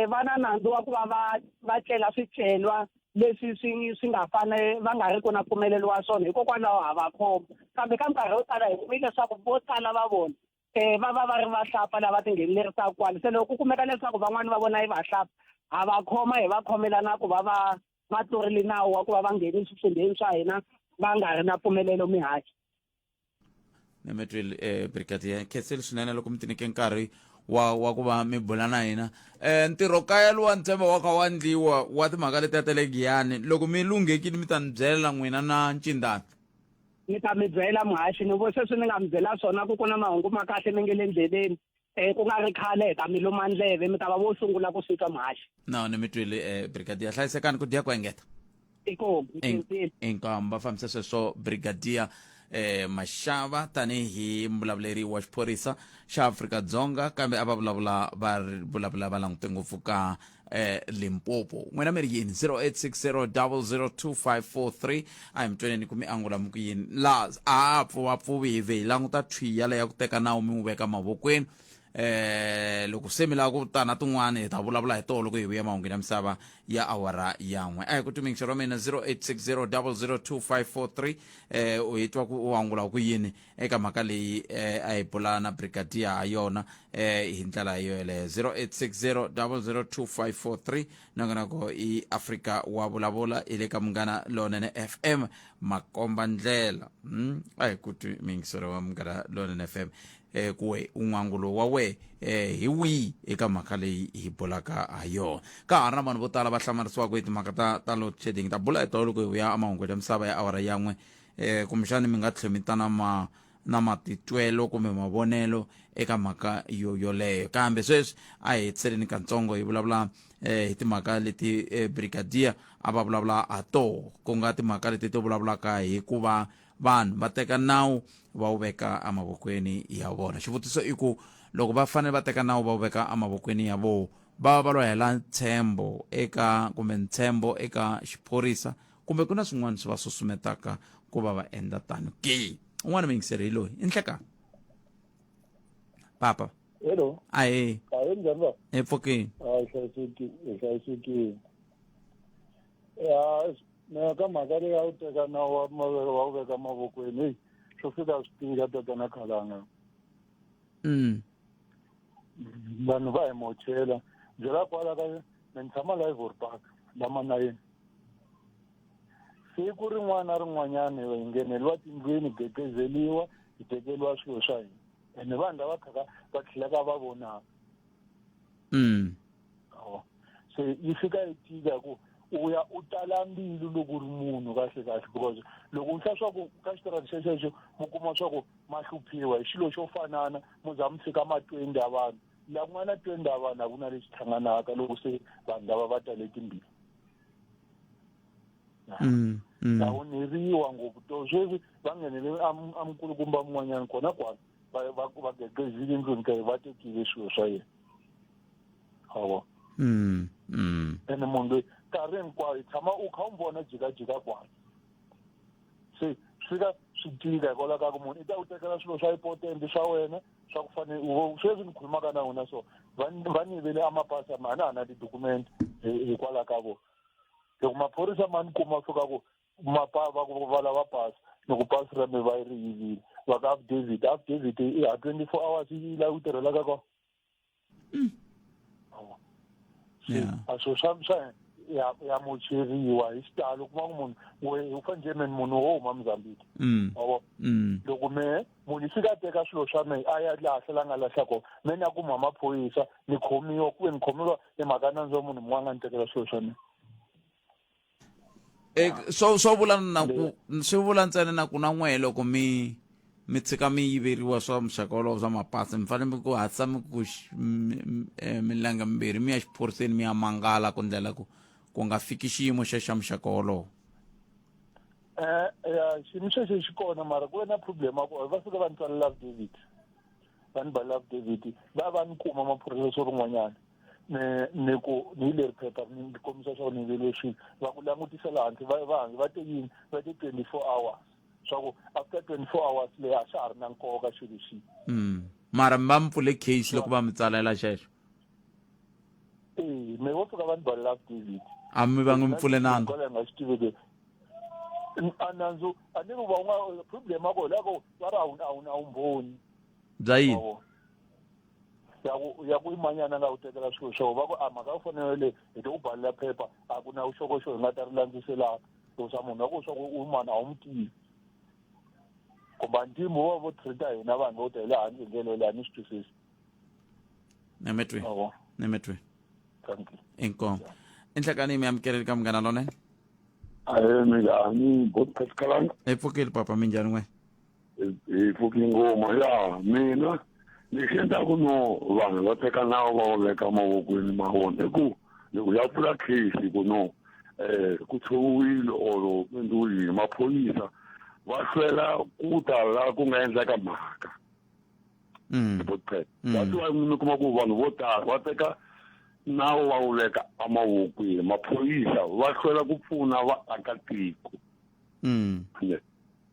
[SPEAKER 8] va na nandzu wa ku va va tlela swicelwa leswi swi nga va nga ri ku na mpfumelelo wa swona hikokwalaho ha va khoma kambe ka nkarhi wo tala hi kumile leswaku vo tala va vona va ri vahlapfa lava tinghenelerisaka kwale se loko ku kumeka leswaku van'wani va vona hi vahlapfa ha va khoma hi va khomela na ku va tlurile nawu wa ku va ngheni swifundzeni swa hina va nga ri na mpfumelelo mihachi
[SPEAKER 1] nemetwile brigadier khetseli swinene loko mi tinike nkarhi wa ku va mi bula na hina ntirho kaya luwa ntshemba wa kha wa ndliwa wa timhaka leti ya tele giyani loko mi lunghekile mi ta ni byela n'wina na ncindani
[SPEAKER 8] ni ta mi byela muhaxi ni vo sweswi ni nga mi byela swona ku na mahungu ma kahle mi nge le ndleleni ku nga ri khale hi ta mi luma ndleve mi ta va vo sungula ku swi twa muhaxi
[SPEAKER 1] no ni mi twile brigadier hlayisekani ku diya ku engeta inkamba fambisa sweswo brigadier Mashaba tanihi mbulavuleri wa xiphorisa xa Afrika-Dzonga kambe a va vulavula va langute ngopfu ka Limpopo n'wina mi ri yini 0860002543 a hi mi tweneni ku mi angula mi ku yini laha a pfuvi hi ve hi languta thwiya leya ku teka nawu mi n'wi veka mavokweni loko se mi lava ku tana tin'wana hi ta vulavula hi tolo loko hi vuya mahungweni ya misava ya awara yan'we a hi ku tumingixo ra mina 0860002543 u hi twa ku u angula ku yini eka mhaka leyi a hi bula na brigadier ha yona hi ndlela yo yeleyo 0860002543 nangonako i Afrika wa vulavula hi le ka Munghana Lonene FM makomba ndlela a hi ku tumingixo ra Munghana Lonene FM kuwe un'wangulo wa we hi wihi eka mhaka leyi hi bulaka ha yona ka ha ri na vanhu vo tala va hlamarisiwaka hi timhaka ta load shedding ta bula hi tolo loko hi ya amahungweni ya misava ya awara yan'we kumbexani mi nga tlhela mi ta na matitwelo kumbe mavonelo eka mhaka yoleyo kambe sweswi a hi tseleni katsongo hi vulavula hi timhaka leti brigadier a va vulavula ha toho ku nga timhaka leti ti vulavulaka hi ku va vanhu va teka nawu va wu veka emavokweni ya vona xivutiso i ku loko va fanele va teka nawu va wu veka emavokweni ya vona va lo hela ntshembo eka xiphorisa kumbe ku na swin'wana swi va susumetaka ku va endla tano ke un'wana vayingiseri hi loyi i nhlekani papa
[SPEAKER 5] hello
[SPEAKER 1] ahe
[SPEAKER 5] njhani va
[SPEAKER 1] epfukeni
[SPEAKER 5] hlayisekile na ka mhaka leyi a wu teka nawu wa wu veka mavokweni heyi swo fika swi tika tatana khalanga vanhu va hi mochela byela kwala ka ni tshama la Ivory Park lamanayeni siku rin'wana na rin'wanyana hi ngheneliwa tindlwini gegezeliwa hi tekeliwa swilo swa hina ene vanhu lava khaka va tlhelaka va vonaka se yi fika yi tika ku u ya u tala mbilu loko ri munhu kahle because loko u hla swa ku ka xitirati xexexo mu kuma swa ku ma hluphiwa hi xilo xo fanana mu za mu fika ma 20 ya vanhu laha ku nga na 20 ya vanhu a ku na lexi hlanganaka loko se vanhu lava va tale timbili ta onheriwa ngopfu to sweswi va nghenele amukulukumba mun'wanyana kona kwala va gegezile ndlwini ka hi va tekile swilo swa yena hawa ene munhu loyi nkarhi hinkwayo hi tshama u kha u vona jikajika kwala se swi fika swi tika hikwalaho ka ku munhu i ta ku tekela swilo swa important swa wena swa ku fanele sweswi ni khulumaka na wena so va ni yivele amapasi a na ha na tidokumente hikwalaho ka vona loko maphorisa ma ni kuma fika ku va lava pasi loko pasi ra mi va yi ri yivile va ka affidavit ha 24 hours yi laha ku tirhelaka kona a swo swa ya mocheriwa hi xitalo kuma ku munhu u fanele munhu wo huma Mozambique yabo loko munhu fika teka swilo swa me a ya lahla la nga lahla ko me na ku mama phoyisa ni khomiwa ku ni khomiwa emakana ndzo munhu mwanga ni tekela swilo swa me
[SPEAKER 1] so vula na ku swi vula ntsena na ku na n'we loko mi tshika mi yiveriwa swa muxaka wolowo swa mapasi mi fanele ku hatsa mi ku milanga mimbirhi mi ya xiphoriseni mi ya mangala ku ndlela ku nga fiki xiyimo xa muxaka wolowo
[SPEAKER 5] xiyimo xexo xi kona mara ku ve na problem a ku va fika va ni tsalela David vanhu va love David va ni kuma maphorisa swo rin'wanyana ni ku ni leri phepha ni kombisa swa ku ni vele xi va ku langutisela hansi va te yini va te 24 hours swa ku after 24 hours leyi a xa ha ri na nkoka xilo xi
[SPEAKER 1] mara mi va mi pfule case loko va mi tsalela xexo
[SPEAKER 5] me wo fika vanhu va love David
[SPEAKER 1] a mi va mi pfule nandzu
[SPEAKER 5] nga xi tiveke nandzu a ni ku van'wana problem a ko loko va ri a wu na vumbhoni
[SPEAKER 1] bya yini
[SPEAKER 5] ya ku imanyana nga u tekela swilo swo va ku mhaka u fanele hi to u balela phepha a ku na vuxokoxoko hi nga ta ri landziselaka loko swa munhu wa ku swa ku u mani a wu mi tivi kumbe ntimu vo treat-a hina vanhu vo ta hi le handle ndlela leyi a ni swi twisisi
[SPEAKER 1] nemetwe inkomo enhlakani mi amukeleli ka Munghana Lonene
[SPEAKER 2] minjhani botkatkalanga
[SPEAKER 1] hi pfukile papa minjhani n'we
[SPEAKER 2] hi pfuki ngoma ya mina lexi endlaku no vanhu va teka nawu va veka mavokweni ma vona i ku loko ya pfula case ku no ku tshoviwile or endliwile mapholisa va hlwela ku ta la ku nga endleka mhaka that's why mi kuma ku vanhu vo tala va teka nawu va wu veka emavokweni mapholisa va hlwela ku pfuna vaakatiko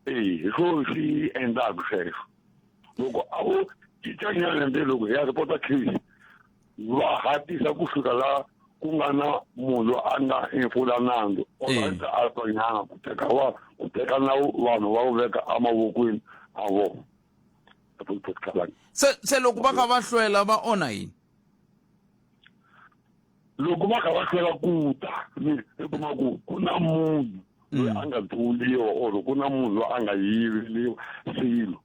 [SPEAKER 2] hi swona swi endlaka sweswo loko a vo cicanyana nde loko ya report case va hatisa ku fika la ku nga na munhu a nga infula nandzu oata a tonyanga ku teka nawu vanhu va wu veka emavokweni a vona
[SPEAKER 1] se loko va kha va hlwela va onha yini
[SPEAKER 2] loko va kha va hlwela ku ta i kuma ku na munhu loyi a nga dluliwa or ku na munhu loyi a nga yiveliwa swilo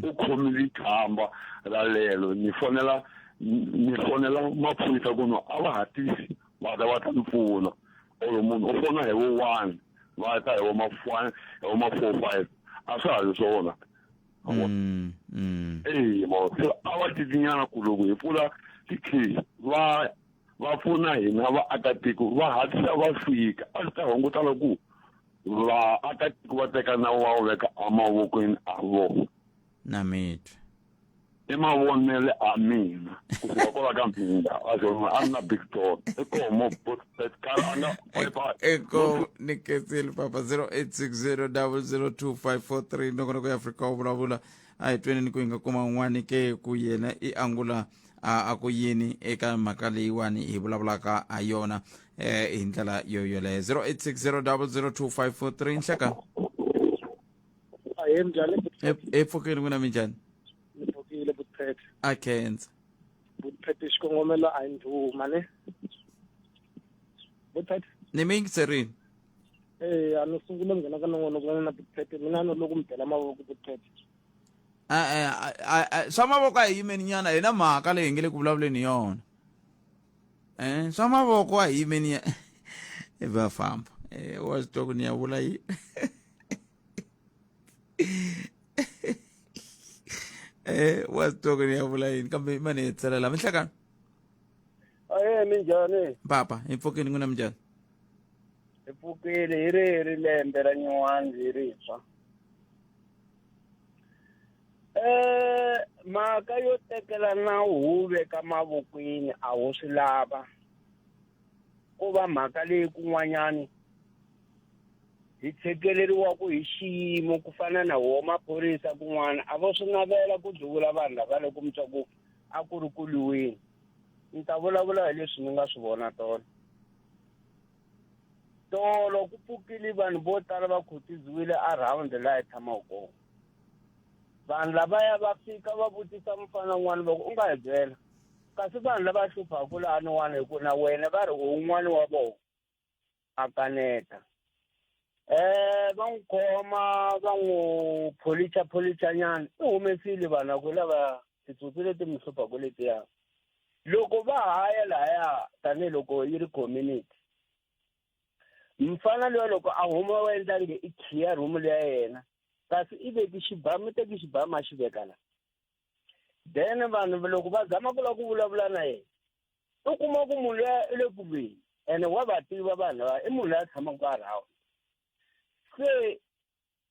[SPEAKER 2] u khomile khamba ra lelo ni fonela maphorisa ku no a va hatisi va ta ni pfuna or munhu u fona hi vo 1 va ta hi vo ma 4-5 a swa ha ri swona a va titinyana ku loko hi pfula ti-case va pfuna hina vaakatiko va hatlisa va fika a swi ta hunguta loko vaakatiko va teka nawu va wu veka emavokweni a vona
[SPEAKER 1] na mitwe
[SPEAKER 2] i mavonele a mina ku fika kola ka mpinga a na big talk ikomo
[SPEAKER 1] eko niketseli papa 0860002543 nongonoko ya Afrika u vulavula a hi tweni ni ku hi nga kuma un'wani ke ku yena i angula a ku yini eka mhaka leyiwani hi vulavulaka ha yona hi ndlela yoyoleyo 0860002543 nhleka epfukeni ku na minjhani
[SPEAKER 8] Mpfukile Butphethe
[SPEAKER 1] a khensa
[SPEAKER 8] Butphethe xikongomelo a hi ndhuma ne Butphethe
[SPEAKER 1] ni mi yingiserini
[SPEAKER 8] a no sungula nghena ka nongonoko na Butphethe mina no loko mi bela mavoko Butphethe
[SPEAKER 1] swa mavoko a hi yimeni nyana hi na mhaka leyi hi nge le ku vulavuleni yona swa mavoko a hi yimeni va famba wa swi twa ku ni ya vula yini wa swi twa ku ni ya vula yini kambe mani hi tselela minhlekani
[SPEAKER 8] minjhani
[SPEAKER 1] papa hi pfukeni ku na minjhani
[SPEAKER 8] hi pfukile hi ri lembe ra nyuwani hi rintshwa mhaka yo tekela nawu wu veka mavokweni a wo swi lava ku va mhaka leyi kun'wanyani hi tshekeleriwaku hi xiyimo ku fana na wo maphorisa kun'wana a vo swi navela ku dluvula vanhu lava loko mi twa ku a ku ri ku lwiweni ni ta vulavula hi leswi ni nga swi vona tolo ku pfukile vanhu vo tala va khutiziwile around laha hi tshamaka kona vanhu lavaya va fika va vutisa mufana wun'wana va ku u nga hi byela kasi vanhu lava hluphaka laha niwana hi ku na wena va ri un'wana wa vona
[SPEAKER 9] a kaneta va n'wi khoma va n'wi pholicha nyana I humesile vana ku lava titsotsi leti mi hluphaku letiya loko va haya lahaya tanihiloko yi ri community mfana loyi loko a huma wa endlange I khiya room leya yena kasi I veki xibamu teki xibamu a xi veka la then vanhu loko va zama ku la ku vulavula na yena U kuma ku munhu loya I le kulweni ene wa va tiva vanhu lava I munhu loyi a tshamaka kwalaho se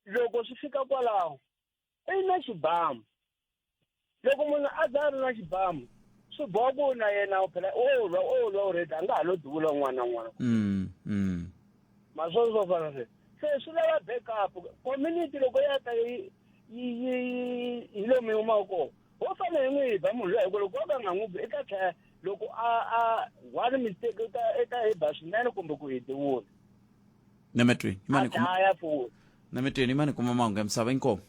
[SPEAKER 9] loko swi fika kwalaho I na xibamu loko munhu a za ri na xibamu swi boha ku na yena phela lwa already a nga ha lo duvula n'wana maswo fana se swi lava backup community loko ya ta yi lo mi huma ko wo fane hi n'wi ba munhu loyi loko va nga n'wi eka tlhela loko a one mistake eka hi ba swinene kumbe ku hetiwula
[SPEAKER 1] Nemetwi imani
[SPEAKER 9] haya futhi
[SPEAKER 1] Nemetwi imani kuma mahungu emisava inkomo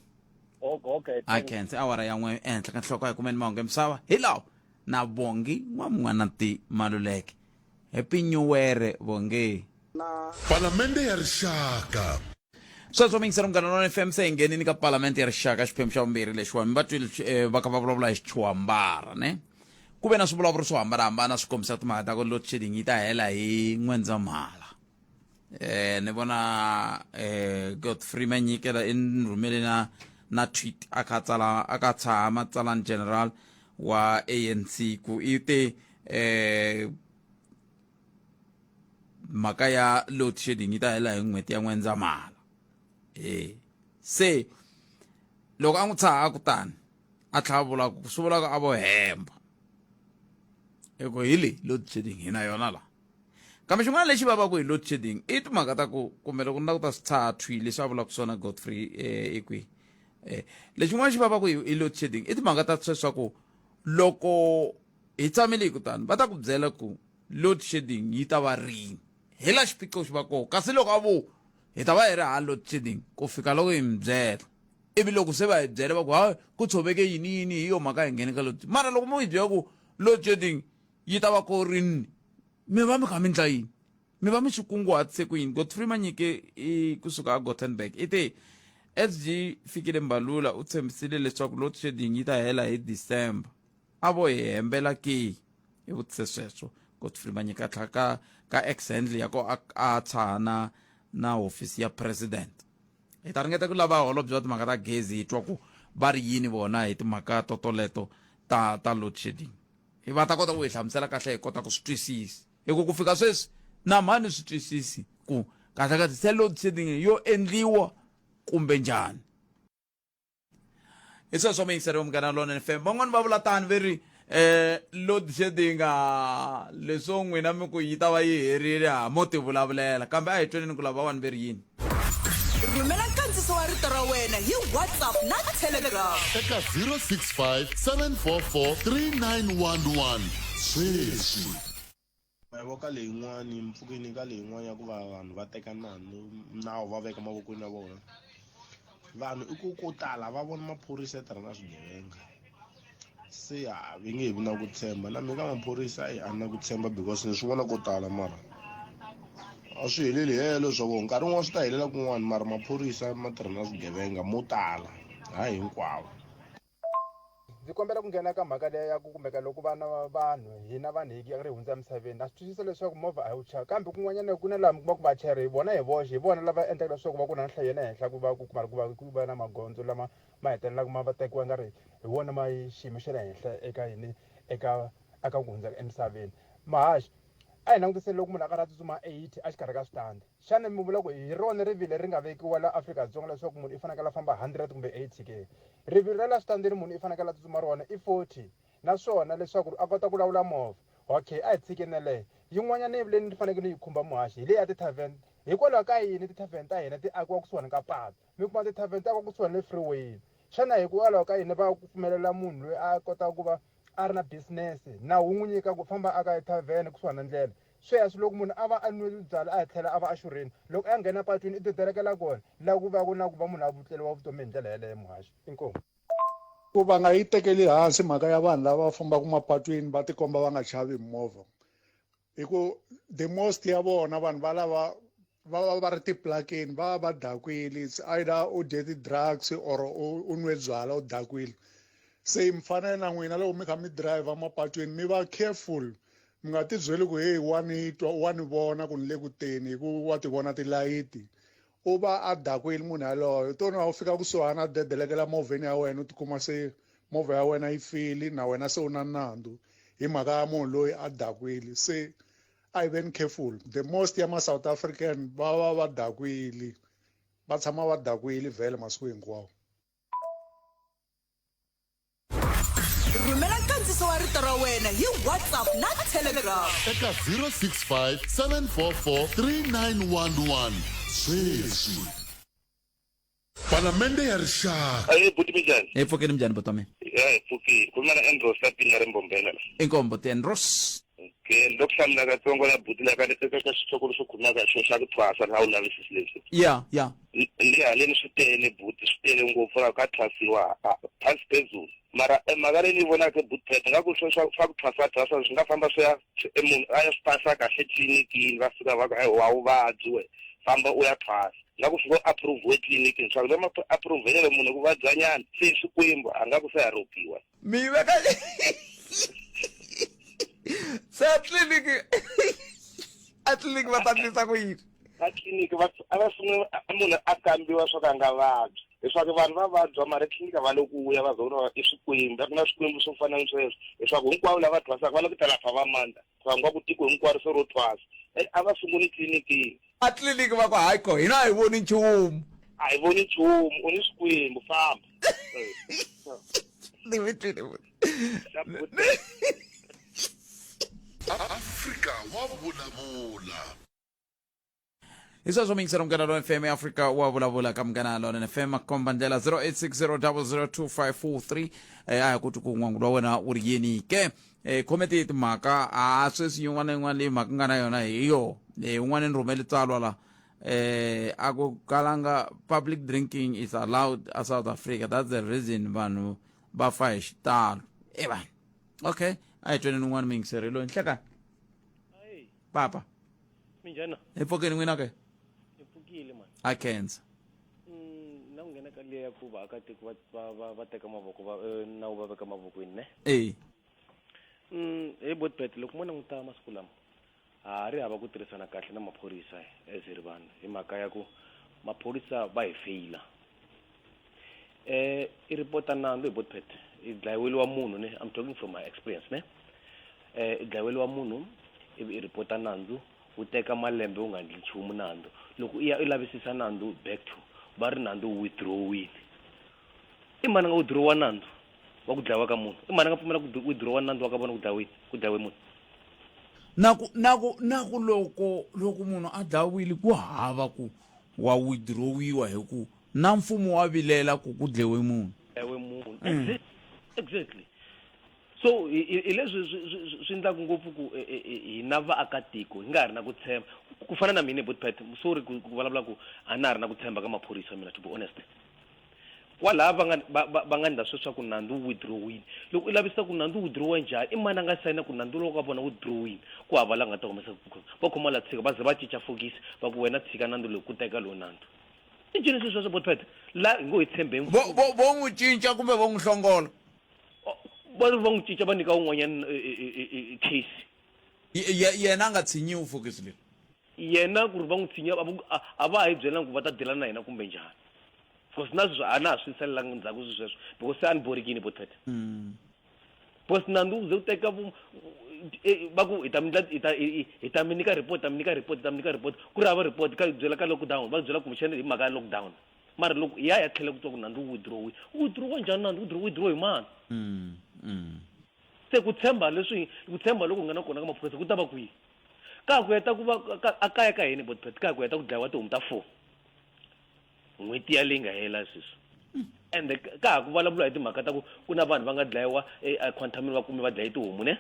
[SPEAKER 9] okay
[SPEAKER 1] I can't awara yan'we ehenhla ka nhloko ya kumeni mahungu emisava hi lawa na bongi n'wana ti maluleke happy new year bongi
[SPEAKER 10] Palamende ya rixaka
[SPEAKER 1] sweswo mingisera munghana lona FM se hi nghenini ka palamende ya rixaka xiphemu xa vumbirhi lexiwa mi va twile va ka va vulavula hi xichuwambara ne ku ve na swivulavuri swo hambanahambana swi kombisa timhaka ta ku load shedding yi ta hela hi N'wendzamhala ni vona Godfrey Manyikela I ni rhumele na tweet a ka tshama tsalani general wa ANC ku I te mhaka ya load shedding yi ta hela hi n'hweti ya N'wendzamhala se loko a n'wi tshaha kutani a tlhavula ku swi vula ku a vo hemba eko hi leyi load shedding hi na yona la kambe xin'wana lexi vavaku hi load shedding I timhaka ta ku kumbe loko na ku ta swi tshaha thwi leswi a vulaka swona Godfrey I kwihi lexin'wana xi vavaku hi load shedding I timhaka ta sweswa ku loko hi tshamile hi kutani va ta ku byela ku load shedding yi ta va rini hi la xiphiqo xi va koho kasi loko a vo hi ta va hi ri ha load shedding ku fika loko hi mi byela ivi loko se va hi byela va ku hayi ku tshoveke yini hi yo mhaka hi nghene ka load mara loko mo hi byela ku load shedding yi ta va ko rini mi va mi kha mi ndla yini mi va mi swi kunguhatise ku yini Godfrey Manyike kusuka a Gothenburg I te SG Fikile Mbalula u tshembisile leswaku load shedding yi ta hela hi December a vo hi hembela ke hi vutise sweswo Godfrey Manyike a tlhaka ka ex-handle ya ko a tshana na hofisi ya president hi ta ringeta ku lava holobye wa timhaka ta gezi hi twa ku va ri yini vona hi timhaka totoleto ta load shedding hi va ta kota ku hi hlamusela kahle hi kota ku swi twisisa hi ku fika sweswi na mhani swi twisisi ku kahle se load shedding yo endliwa kumbe njhani hi sweswo mingiseriwa munghana lona FM van'wani va vula tani veri load shedding leswo n'wina mi ku yi ta va yi herile ha mo ti vulavulela kambe a hi twenini ku lava vanhu veri yini
[SPEAKER 3] rhumela nkandziso wa rito ra wena hi WhatsApp na Telegram
[SPEAKER 10] eka 065 744 3911 sweswi
[SPEAKER 11] ka leyin'wani mpfukeni ka leyin'wani ya ku va vanhu va teka nawu va veka mavokweni ya vona vanhu I ku ko tala va vona maphorisa tara na swigevenga se vi nge vi na ku tshemba na mina maphorisa a na ku tshemba because ni swi vona ko tala mara a swi heleli helo swa vona nkarhi wun'wana swi ta helela kun'wana mara maphorisa ma tirha na swigevenga mo tala hayi hinkwavo
[SPEAKER 12] ndzi kombela ku nghena ka mhaka leya ya ku kumbeka loko vana vanhu hina vanhiki ya ri hundza emisaveni na swi twisisa leswaku movha a yi wu chaka kambe kun'wanyana ku na laha mi kuma ku vachayeri hi vona hi voxe hi vona lava endlaka leswaku va ku na nhlayo na henhla ku va ku ku va na magondzo lama ma hetelelaka ma va tekiwa nga ri hi wona ma xiyimo xa le henhla eka yini eka ku hundza emisaveni mahaxi a hi langutiseni loko munhu a karhi a tsutsuma 80 a xikarhi ka switandi xana mi vula ku hi rona rivilo ri nga vekiwa la Afrika-Dzonga leswaku munhu I fanekele a famba 100 kumbe 80 ke rivilo ra la switandini munhu I fanekele a tsutsuma rona I 40 naswona leswaku a kota ku lawula movha okay a hi tshikenele yin'wanyana leyi ni fanekele yi khumba muhaxi hi leyi ya ti-tavern hikwalaho ka yini ti-tavern ta hina ti akiwa kusuhani ka patu mi kuma ti-tavern ta akiwa kusuhani le freeway xana hikwalaho ka yini va ku pfumelela munhu loyi a kota ku va a ri na business na wu n'wi nyika ku famba aka ethavheni kusuhani na ndlela sweswo loko munhu a va a nwile byala a tlhela a va a xurheni loko a nghena patwini I tiderekela kona la ku va ku na ku va munhu a vutleliwa vutomi hi ndlela yeleyo muhaxi inkomu
[SPEAKER 13] ku va nga yi tekeli hansi mhaka ya vanhu lava fambaka mapatwini va tikomba va nga chavi movha hi ku the most ya vona vanhu va lava va va ri tiplakeni va dakwile, it's either u dye ti-drugs or u nwe byala u dakwile. Se mi fanele na n'wina loko mi kha mi drive mapatwini mi va careful, mi nga ti byeli ku hey wa ni vona ku ni le ku teni hi ku wa ti vona tilayiti. U va a dakwile munhu yaloyo, to na u fika kusuhana a dedelekela movheni ya wena u tikuma se movha ya wena yi file na wena se u na nandzu hi mhaka ya munhu loyi a dakwile. Se a hi veni careful, the most ya ma-South African va dakwile, va tshama va dakwile vhele masiku hinkwawo.
[SPEAKER 3] rhumela nkandziso wa rito ra wena hi WhatsApp na Telegram
[SPEAKER 10] eka 065 744 3911 sweswi. Palamende ya Rixaka.
[SPEAKER 9] Buti minjani?
[SPEAKER 1] Epfukeni mjani botome?
[SPEAKER 9] Pfuki ku na Andros ta pinga rembombela.
[SPEAKER 1] Inkombo Andros.
[SPEAKER 9] Ke ndokuhlamula katsongo la buti la ka eka xitokolo xo khumaka xo xa ku thwasa na u lavisisi leswi.
[SPEAKER 1] Yeah.
[SPEAKER 9] Ndi haleni switele buti switele ngopfu ka thwasiwa phansi phezulu. Mara magari ni vona ke buti nga ku swa ku thwasa swi nga famba swi ya munhu a ya spasa kahle clinic va fika va ka wa uvabyi we famba u ya thwasa. La ku fika approve clinic swa ku ma approve munhu ku vadzanyana se swikwembu anga ku se haropiwa.
[SPEAKER 1] Mi veka sa clinic va tatlisa ku yini?
[SPEAKER 9] A clinic va sungula munhu a kambiwa swo ka nga vabyi. Leswaku vanhu va vabya mara clinic va loku ya va zona i swikwembu ku na swikwembu swo fana ni sweswo leswaku hinkwavo lava thwasaka va le ku tala fa va manda va nga ku tiko hinkwaro so ro thwasa a va sunguli clinic
[SPEAKER 1] a clinic va ku hayi ko hina a hi voni nchumu
[SPEAKER 9] a hi voni nchumu u ni swikwembu famba
[SPEAKER 10] Afrika wa vulavula.
[SPEAKER 1] Isa swo mingisela mkanalo FM Afrika wa vulavula ka mkanalo na FM komba ndlela 0860002543 aya kuti ku n'wangu wa wena u ri yini ke komiti timhaka a sweswi yin'wana na yin'wana leyi mhaka nga na yona hi yo un'wana ni rhumele tsalwa la a ku kalanga public drinking is allowed a South Africa, that's the reason vanhu va fa hi xitalo vanhu okay a hi tweni n'wana mingiseri loyi nhleka papa
[SPEAKER 7] minjana
[SPEAKER 1] epfokeni n'wina ke
[SPEAKER 7] ipfukile man
[SPEAKER 1] a khensa
[SPEAKER 7] na ku nghena ka liya ya ku vaakatiko va teka mavoko nawu va veka mavokweni ne hi botbet loko mo languta masiku lama a ri hava ku tirhisana kahle na maphorisa as hi ri vanhu hi mhaka ya ku maphorisa va hi feyila i ripota nandzu hi botpet i dlayiweliwa munhu ne I'm talking from my experience ne i dlayiweliwa munhu ivi i ripota nandzu u teka malembe u nga ndli nchumu nandzu loko i lavisisa nandzu back to va ri nandzu withdrawile i mani nga withdrawa nandzu wa ku dlayiwa ka munhu i mani nga pfumela ku withdrawa nandzu wa ka vona ku dlayiwe munhu
[SPEAKER 1] naku loko munhu a dlayiwile ku hava ku wa withdrawiwa hi ku na mfumo wa vilela ku dlayiwe munhu
[SPEAKER 7] exactly so hi leswi swi endlaku ngopfu ku hina vaakatiko hi nga ri na ku tshemba ku fana na mina botpet sorry ku vulavula ku a na ha ri na ku tshemba ka maphorisa mina to be honest kwalaha va nga ndla sweswa ku nandzu withdrawile loko i lavisa ku nandzu withdrawa njhani i mani a nga sayina ku nandzu loko ka vona withdrawile ku hava la nga ta humesa va khoma la tshika va ze va cinca fokisi va ku wena tshika nandzu loyi ku teka lowu nandzu i ncini sweswo swa botpet la hi ngo hi tshembe
[SPEAKER 1] vo n'wi cinca kumbe vo n'wi hlongola
[SPEAKER 7] va n'wi cinca va nyika un'wanyana case
[SPEAKER 1] yena a nga tshinyiwi fokisi leri
[SPEAKER 7] yena ku ri va n'wi tshinya a va ha hi byelanga ku va ta dela na hina kumbe njhani because na sweswo a na ha swi nselelangi ndzhaku swi sweswo because se a ni borikini botpet because nandzu u ze u teka va ku hi ta mi nyika report ku ri hava report ka byela ka lockdown va byela kumbexana hi mhaka ya lockdown mara loko hi ya tlhela ku twa ku nandzu withdrawa njhani nandzu withdraw hi mani se ku tshemba loko nga na kona ka maphorisa ku ta va kwihi ka ku heta ku va a kaya ka hini botpet ka ku heta ku dlayiwa tihomu ta 4 n'hweti ya leyi nga hela sweswo ende ka ha ku vulavula hi timhaka ta ku na vanhu va nga dlayiwa equantamini va kume va dlaye tihomu ne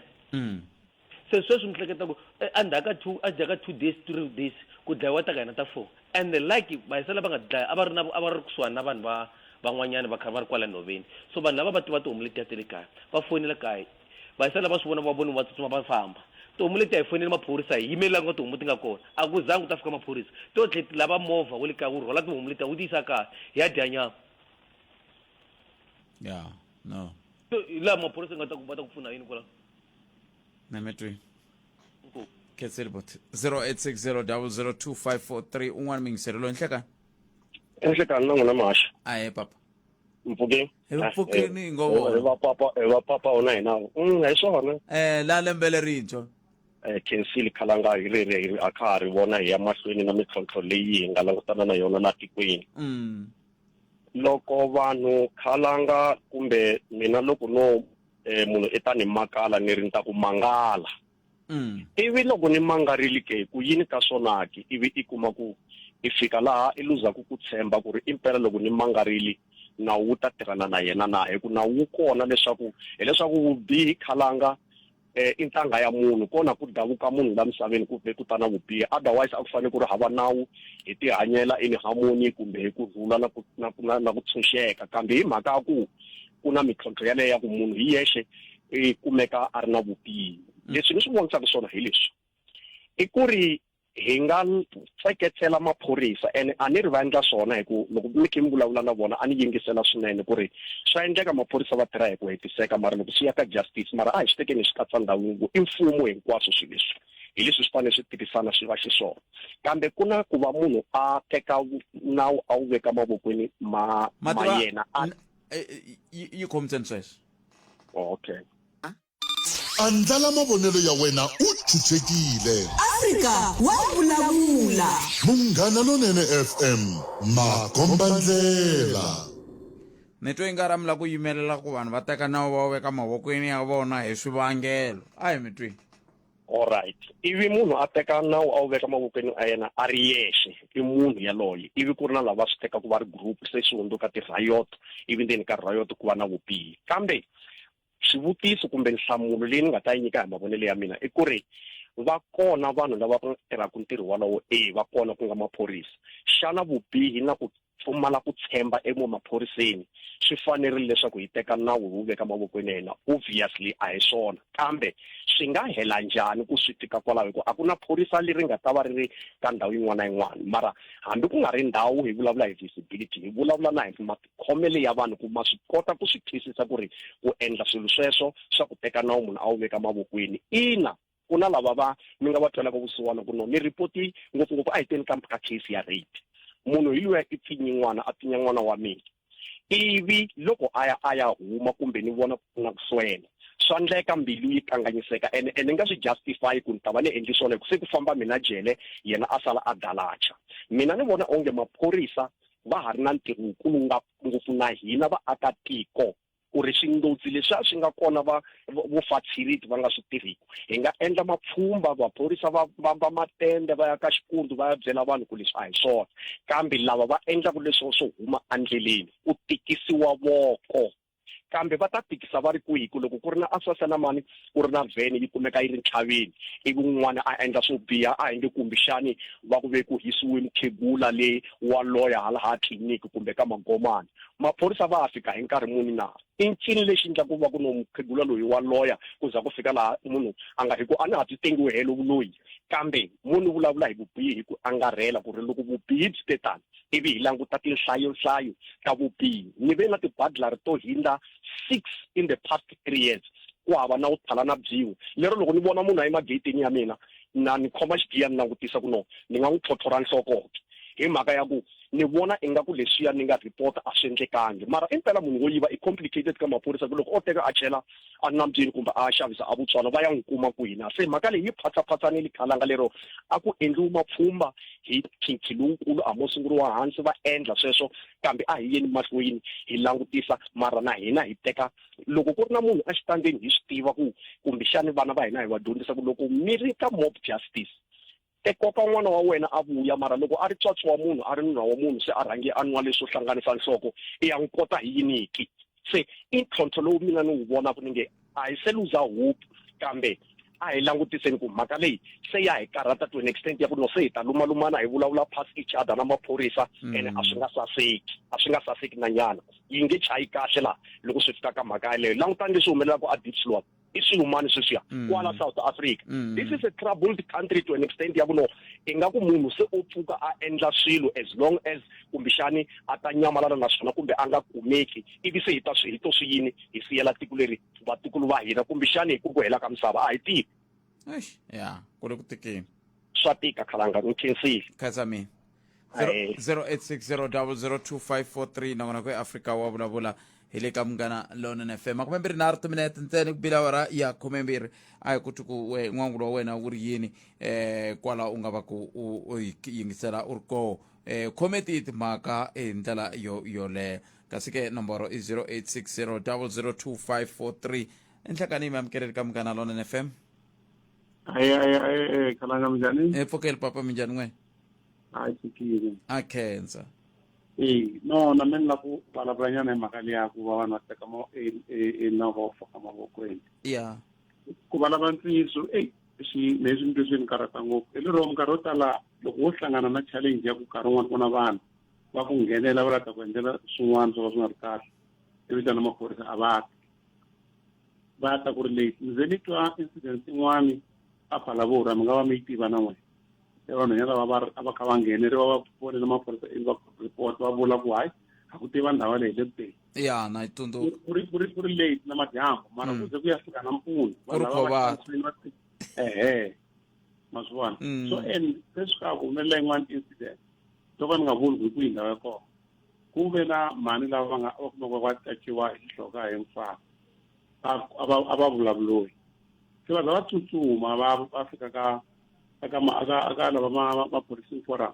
[SPEAKER 7] se sweswi mi hleketa ku endzhaku ka 2 days 3 days ku dlayiwa ta ka hina ta 4 and like vayisela va nga dlaya a va ri kusuhani na vanhu van'wanyana va kha va ri kwala nhoveni so vanhu lava va tiva tihomu letiya te le kaya va fonela kaya vayisela va swi vona va voni va tsutsuma va famba tihomu leti a hi foneli maphorisa hi yimelanga tihomu ti nga kona a ku zangi ku ta fika maphorisa to lava movha wo le kaya wu rhwala tihomu letiya wu ti yisa kaya hi ya dya nyama
[SPEAKER 1] ya no
[SPEAKER 7] laha maphorisa nga ta va ta ku pfuna yini kwala
[SPEAKER 1] na metri ketseli bot 0860002543 un'wana mingiseri lo nhleka
[SPEAKER 4] enhlekani na n'wina Masha
[SPEAKER 1] aye papa
[SPEAKER 4] mpfukeni
[SPEAKER 1] mpfukeni ngovo
[SPEAKER 4] va papa ona hi nawu hi swona
[SPEAKER 1] la lembe lerintshwa
[SPEAKER 4] khensile khalanga hi ri a kha ha ri vona hi ya mahlweni na mintlhontlho leyi hi nga langutana na yona la tikweni loko vanhu khalanga kumbe mina loko no munhu i ta ni makala ni ri ni ta ku mangala ivi loko ni mangarile ke ku yini ka swona ke ivi i kuma ku i fika laha i luzaku ku tshemba ku ri impela loko ni mangarile nawu wu ta tirhana na yena na hi ku nawu wu kona leswaku hileswaku vubihi khalanga i ntanga ya munhu kona ku davuka munhu la misaveni ku ve ku ta na vubihi otherwise a ku fanele ku ri hava nawu hi ti hanyela in harmony kumbe hi ku rhula na ku tshunxeka kambe hi mhaka ya ku ku na mintlhontlho yaleyo ya ku munhu hi yexe i kumeka a ri na vubihi leswi ni swi vonisaka swona hi leswi i ku ri hi nga tseketela maphorisa ene a ni ri va endla swona hi ku loko mi khe mi vulavula na vona a ni yingisela swinene ku ri swa endleka maphorisa va tirha hi ku hetiseka mara loko swi ya ka justice mara a hi swi tekeni swi katsa ndhawu yin'we i mfumo hinkwaswo swilo leswi hi leswi swi fanele swi tirhisana swi va xiswona kambe ku na ku va munhu a teka nawu a wu veka mavokweni ma yena
[SPEAKER 1] yi khomiseni sweswo
[SPEAKER 4] okay
[SPEAKER 10] andlala mavonelo ya wena u chuchekile
[SPEAKER 3] Afrika wa vulavula
[SPEAKER 10] Munghana Lonene FM makombandlela
[SPEAKER 1] ni twe nga ramla ku yimelela ku vanhu va teka nawu va veka mavokweni ya vona hi swivangelo a hi mi twi
[SPEAKER 4] alright ivi munhu a teka nawu a wu veka mavokweni a yena a ri yexe i munhu yaloye ivi ku ri na lava swi teka ku va ri group se swi hundzuka ti-riot ivi ndzeni ka riot ku va na vubihi kambe swivutiso kumbe nhlamulo leyi ni nga ta yi nyika hi mavonelo ya mina i ku ri va kona vanhu lava tirhaka ntirho walowo va kona ku nga maphorisa xana vubihi na ku pfumala ku tshemba emaphoriseni swi fanerile leswaku hi teka nawu wu veka mavokweni ya hina obviously a hi swona kambe swi nga hela njhani ku swi tika kwalaho hi ku a ku na phorisa leri nga ta va ri ri ka ndhawu yin'wana na yin'wana mara hambi ku nga ri ndhawu hi vulavula hi visibility hi vulavula na hi makhomele ya vanhu ku ma swi kota ku swi twisisa ku ri ku endla swilo sweswo swa ku teka nawu munhu a wu veka mavokweni ina ku na lava mi nga va twelaka vusiwana ku no ni ripoti ngopfungopfu a hi teni ka case ya rape munhu hi luya i pfinyi n'wana a pfinya n'wana wa mina ivi loko a ya huma kumbe ni vona ku nga kuswela swa ndleka mbilu yi kanganyiseka ene nga swi justify ku ni ta va ni endli swona hi ku se ku famba mina jele yena a sala a dalacha mina ni vona onge maphorisa va ha ri na ntirho wukulu ngopfu na hina vaakatiko ku ri swingotsi leswi swi nga kona vo facility va nga swi tirhiki hi nga endla mapfhumba vaphorisa va matende va ya ka xikundzu va ya byela vanhu ku leswi a hi swona kambe lava va endlaku leswo swo huma andleleni ku tikisiwa voko kambe va ta tikisa va ri kwihi ku loko ku ri na asasana mani ku ri na vhene yi kumeka yi ri ntlhaveni ivi un'wana a endla swo biha a hi nge kumbexani va ku ve ku hisiwe mukhegula le wa lawyer hala ha tliliniki kumbe ka magomani maphorisa va fika hi nkarhi muni na i ncini lexi endlaku va ku no mukhegula loyi wa lawyer ku za ku fika laha munhu a nga hi ku a ni ha byi tengiwe helo vuloyi kambe munhu vulavula hi vubihi hi ku angarhela ku ri loko vubihi byi te tani ivi hi languta tinhlayo ta vubihi ni ve na tibadlari to hindza 6 in the past 3 years ku hava na u thala na byiwe lero loko ni vona munhu a magate-ni ya mina na ni khoma xigiya ni langutisa ku no ni nga n'wi tlhotlhora nhloko hi mhaka ya ku ni vona ingaku leswiya ni nga report a swi endlekangi mara impela munhu wo yiva i complicated ka maphorisa ku loko o teka a chela a nambyeni kumbe a xavisa a vutswala va ya n'wi kuma kwina se mhaka leyi yi phatsaphatsanile khalanga lero a ku endliwi mapfhumba hi nkhinkhi lowukulu a mo sunguriwa hansi va endla sweswo kambe a hi yeni mahlweni hi langutisa mara na hina hi teka loko ku ri na munhu a xitandeni hi swi tiva ku kumbexani vana va hina hi va dyondzisa ku loko mi ri ka mob justice tekoka n'wana wa wena a vuya mara loko a ri tswatsi wa munhu a ri nuna wa munhu se a rhange a nwa leswo hlanganisa nhloko i ya n'wi kota hi yiniki se i ntlhontlho lowu mina ni wu vonaku ni nge a hi se luza hope kambe a hi langutiseni ku mhaka leyi se ya hi karhata to an extent ya ku no se hi ta lumalumana hi vulavula past each other na maphorisa ene a swi nga saseki na nyana yi nge chayi kahle laha loko swi fika ka mhaka yaleyo langutani leswi humelelaka a Deep Slope
[SPEAKER 14] i swin'wana sweswiya kwala South Africa. This is a troubled country to an extent ya kuno ingaku munhu se o pfuka a endla swilo as long as kumbexani a ta nyamalala na swona kumbe a nga kumeki ivi se hi to swiyini hi siyela tiko leri vatukulu va hina kumbexani hi ku hela ka misava a hi tivi.
[SPEAKER 1] ya ku le ku tikeni
[SPEAKER 14] swa tika khalanga nkhinsile
[SPEAKER 1] khatsa mina 0860002543 nakona ku eAfrika wa vulavula hi le ka Munghana Lonene FM 23 timinete ntsena ku bila wara ya 12 a hi kuti ku n'wangulo wa wena wu ri yini kwala u nga va ku u yingisela u ri koho comment i timhaka hi ndlela yoleyo kasi ke nomboro i 0860002543 enhlakani mi amukeleli ka Munghana Lonene FM
[SPEAKER 15] khalanga minjhani
[SPEAKER 1] pfukeli papa minjhani n'we
[SPEAKER 15] hayi tsikile
[SPEAKER 1] a khensa
[SPEAKER 15] no na mina la ku vulavulanyana hi mhaka leya ku va vanhu va teka nawu va wu faka mavokweni
[SPEAKER 1] ya
[SPEAKER 15] ku valava ntiyiso leswi mi leswi ni karata ngopfu hi lero minkarhi yo tala loko wo hlangana na challenge ya ku nkarhi wun'wana ku na vanhu va ku nghenela va lata ku endlela swin'wana swo ka swi nga ri kahle evitana maphorisa a va ta ku ri leti ndzi ni twa incident yin'wani a Vulavula mi nga va mi yi tiva na n'wina vanhwanyana a va kha va ngheneriwa va fonela maphorisa va report va vula ku hayi a ku tiva ndhawu leyi le kuteni
[SPEAKER 1] ya na itundu
[SPEAKER 15] ku ri late na madyambu mara ku ze ku ya fika nampundzu ma swi vona so and sweswi ka ku humelela yin'wana incident to ka ni nga vuli ku hi kwihi ndhawu ya kona ku ve na mhani lava va kumeka va tachiwa hi nhloka hi mfana a va vulavuloyi se va za va tsutsuma va fika ka lava maphorisa forum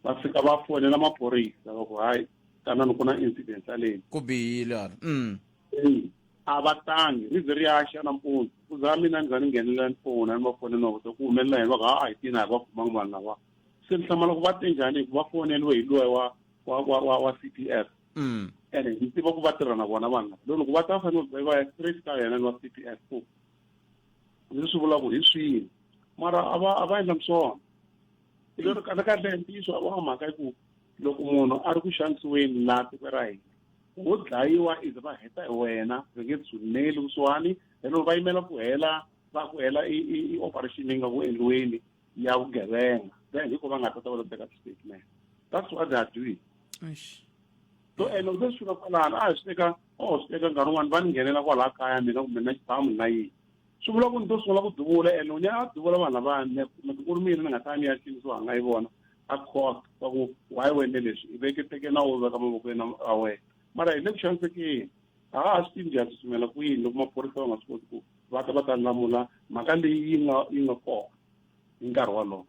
[SPEAKER 15] va fika va fonela maphorisa va ku hayi tanani ku na incident yaleyi
[SPEAKER 1] ku bihile
[SPEAKER 15] a va tangi ri ze ri ya xa nampundzu ku za mina ni za ni nghenelela ni fona ni va fonela no ku humelela hi va ku hi tina hi va kumanga vanhu lava se ni hlamala ku va te njhani ku va foneliwe hi loyi wa CPF ene ni tiva ku va tirha na vona vanhu lava loko va ta fanele va ya straight ka yena ni wa CPF ku ndzi swi vula ku hi swihi mara a va endla swona hi lero kahle ntiyiso a va mhaka ku loko munhu a ri ku xanisiweni laha tiko ra hina wo dlayiwa ize va heta hi wena va nge tshuneli kusuwani lero va yimela ku hela i operation leyi nga ku endliweni ya vugevenga then hiko va nga ta va teka statement that's what they are doing so ene loko swi fika kwalano a hi swi teka nkarhi wun'wana va ni nghenela kwalaha kaya mina kumbe na xibamu na yini swi vula ku ni to sungula ku duvula ene unya a duvula vanhu lavani ku ri mina ni nga ta ni ya xinisiwa nga yi vona a court va ku why wene leswi i veke teke na wo veka mavokweni a wena mara hi le ku xanisekeni a nga ha swi tivi njhani tsutsumela kwini loko maphorisa va nga swi koti ku va ta lamula mhaka leyi yi nga kona hi nkarhi walowo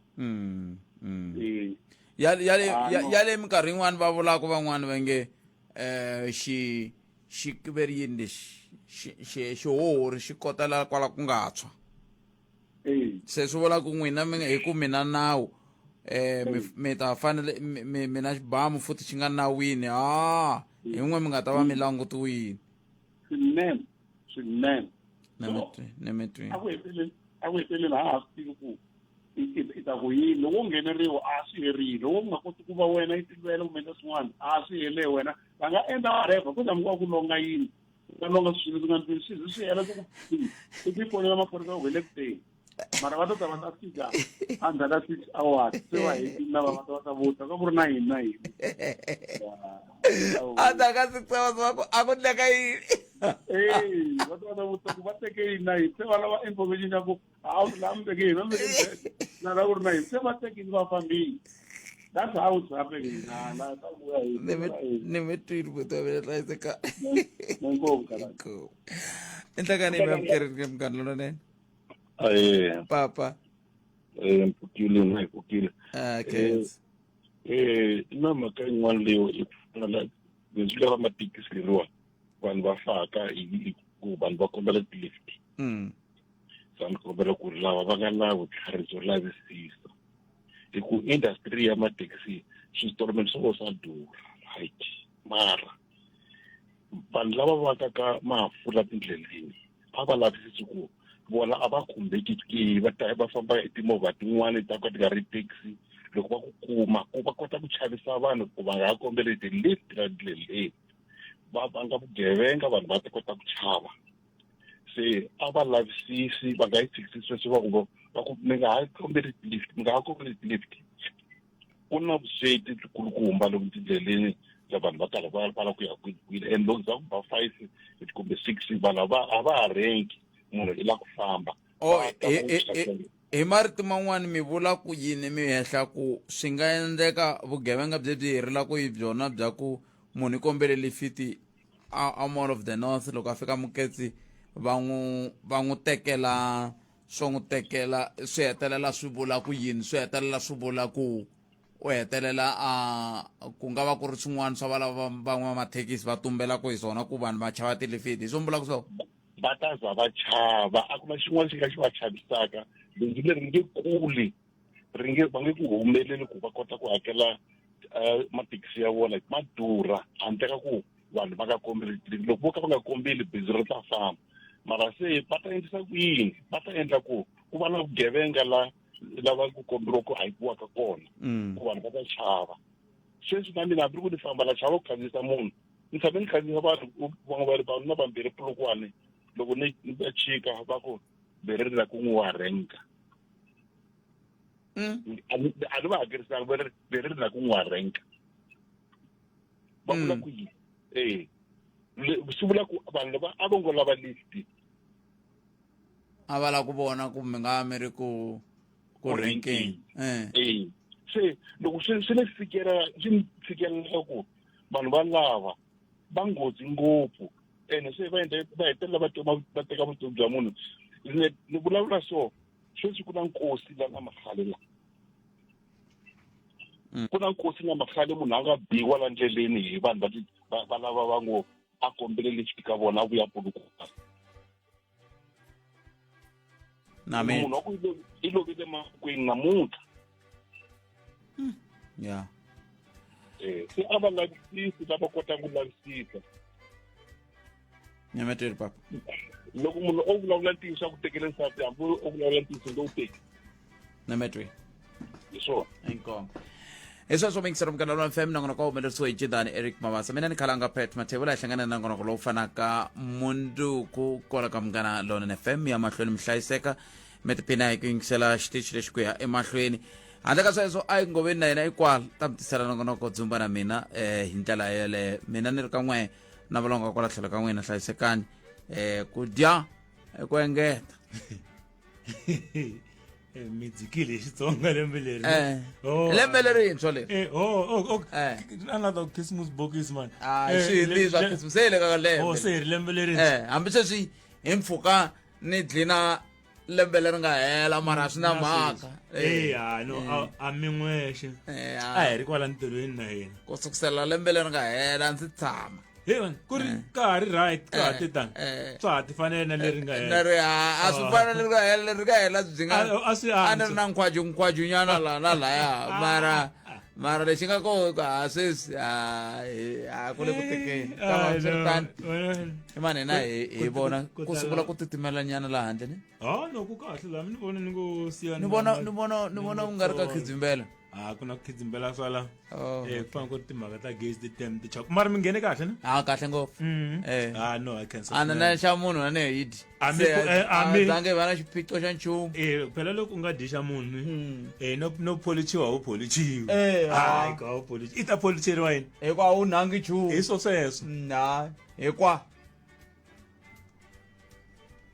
[SPEAKER 1] yale minkarhi yin'wani va vulaka van'wani va nge xi veri yini lexi xihohori xi kotela kwala ku nga tshwa se swi vula ku n'wina hi ku mina nawu mi ta fanele mina xibamu futhi xi nga nawini hi n'we mi nga ta va mi langutiwini
[SPEAKER 15] swinene
[SPEAKER 1] ni mi twini
[SPEAKER 15] a ku heteleli a ha swi tivi ku i ta ku yini loko ngheneriwa a swi herile loko nga koti ku va wena i tilwela kumbe endla swin'wana a swi hele wena va nga endla whatever ku zamika ku longa yini ka longa swilo swi nga ndlwini swi hela ku i ti fonela maphorisa ku hi le kuteni mara va ta va ta fika under the 6 hours se va hetile na va ta vuta ka ku ri na yini
[SPEAKER 1] under ka 6 hours a ku endleka yini
[SPEAKER 15] va ta vuta ku va teke yini na yini se va lava information ya ku a wu laha mi teke yini na ku ri na yini se va tekini va fambile that's how it's happening
[SPEAKER 1] ni mi twini vutomi hlayiseka enhlakani mi amukerile Munghana Lonene papa
[SPEAKER 2] mpfukile na mpfukile na mhaka yin'wana leyo i pfunala leswi lava mathekisi leriwa vanhu va faka ku vanhu va kombela ti-lift so ni kombela ku ri lava va nga na vutlhari byo lavisisa hi ku industry ya mathekisi switorimento swo swa durha right mara vanhu lava va vakaka mafurha tindleleni a va lavisisi ku vona a va khumbeki va famba hi timovha tin'wani ta ka ti nga ri taxi loko va ku kuma ku va kota ku chavisa vanhu ku va nga ha kombeli ti-lift ka ndleleni va vanga vugevenga vanhu va ta kota ku chava
[SPEAKER 15] se a va lavisisi va nga yi tshikisisa leswi va ku mi nga ha kombeli lift mi nga ha kombeli lift ku na vusweti byikulukumba lomu tindleleni la vanhu va tala va lava ku ya kwini and loko za ku ba 5 kumbe 6 vanhu a va ha renki munhu i la ku famba
[SPEAKER 1] hi marito man'wani mi vula ku yini mi hehla ku swi nga endleka vugevenga byebyi herila ku hi byona bya ku munhu i kombele lifiti a mall of the north loko a fika muketsi va n'wi tekela swo n'wi tekela swi hetelela swi vula ku yini swi hetelela swi vula ku u hetelela ku nga va ku ri swin'wana swa valava van'wamathekisi va tumbelaka hi swona ku vanhu va chava tilifiti hi swo mi vulaka so
[SPEAKER 15] va ta za va chava a ku na xin'wana xi nga xi va chavisaka bindzu leri nge kuli va nge ku humeleli ku va kota ku hakela mathekisi ya vona ma durha handle ka ku vanhu va nga kombeli loko vo ka va nga kombeli bindzu ri ta famba mara se va ta endlisa ku yini va ta endla ku va na vugevenga lava ku komberiwa ku hakiwaka kona ku vanhu va ta chava sweswi na mina hambi ri ku ni famba la chava ku khandziyisa munhu ni tshame ni khandziyisa vanhu na vambirhi pulukwane loko ni va chika va ku beri ri la ku n'wi wa renka a ni va hakerisanga beri ri la ku n'wi wa renka va vula ku yini swi vula ku vanhu lava a va ngo lava listi
[SPEAKER 1] a va la ku vona ku mi nga mi ri ku renkeni
[SPEAKER 15] se loko swi ni fikelela ku vanhu va lava va nghozi ngopfu ene se va hetelela va teka vutomi bya munhu ni vulavula so sweswi ku na nkosi la na makhale la ku na nkosi na makhale munhu a nga biwa la ndleleni hi vanhu va lava va ngo a kombele lexi ka vona a vuya pulukuka munhu wa ku i lovile makwenu namuntlha
[SPEAKER 1] ya
[SPEAKER 15] se a va lavisisi lava kotaka ku lavisisa
[SPEAKER 1] nyameteri papa
[SPEAKER 15] loko munhu o vulavula ntiyiso a ku tekele nsati hambi o vulavula ntiyiso nge u teki
[SPEAKER 1] nameteri
[SPEAKER 15] hi swona
[SPEAKER 1] inkomo hi sweswo mingisero mukana lwa fm nangona kwa humelerisiwe hi cindani eric mabasa mina ni khalanga pet mathevula hlangana na ngonoko lowu fanaka munduku kola ka mungana lona fm ya mahlweni mi hlayiseka mi tiphina hi ku yingisela xitichi lexi ku ya emahlweni handle ka sweswo Ike Ngobeni na yena ikwala ta mi tisela nongonoko dzumba na mina hi ndlela yeleyo mina ni ri ka n'we na valonga kwala tlhelo ka n'wina hlayisekani ku dya ku engeta
[SPEAKER 16] mi dzikile hi Xitsonga lembe leri
[SPEAKER 1] lembe lerintshwa leri
[SPEAKER 16] a nga ta Christmas bokisi man
[SPEAKER 1] swi swa Christmas se le ka lembe
[SPEAKER 16] se ri lembe lerintshwa
[SPEAKER 1] hambi sweswi hi mpfhuka ni dlina lembe leri nga hela mara swi na mhaka
[SPEAKER 16] no a mi n'wexe a hi ri kwala ntirhweni na yena
[SPEAKER 1] ku sukusela lembe leri nga hela ndzi tshama
[SPEAKER 16] ku ri ka ha ri right ka ha ti tani swa ha ti fanele na leri nga hela
[SPEAKER 1] a swi fana leri nga hela leri nga hela byi nga a ni ri na nkhwaju nyana la na laya mara lexi nga koka sweswi ku le ku tekeni kama swi ri tani i mani na hi vona ku sungula ku titimela nyana laha handle ni
[SPEAKER 16] no ku kahle laha ni vona ni ngo siya
[SPEAKER 1] ni vona u nga ri ka khidzimbela
[SPEAKER 16] ku na ku khidzimbela swala ku fana ku ri timhaka ta gezi ti-tem tichaka mara mi nghene kahle na
[SPEAKER 1] kahle ngopfu
[SPEAKER 16] no I can
[SPEAKER 1] ana na xa munhu na ne hi dyi zange va na xiphiqo xa nchumu
[SPEAKER 16] phela loko u nga dyi xa munhu no polichiwa wu polichiwa i ta policheriwa yini
[SPEAKER 1] hikuva wu nhangi nchumu
[SPEAKER 16] hi swo sweswo
[SPEAKER 1] hikwa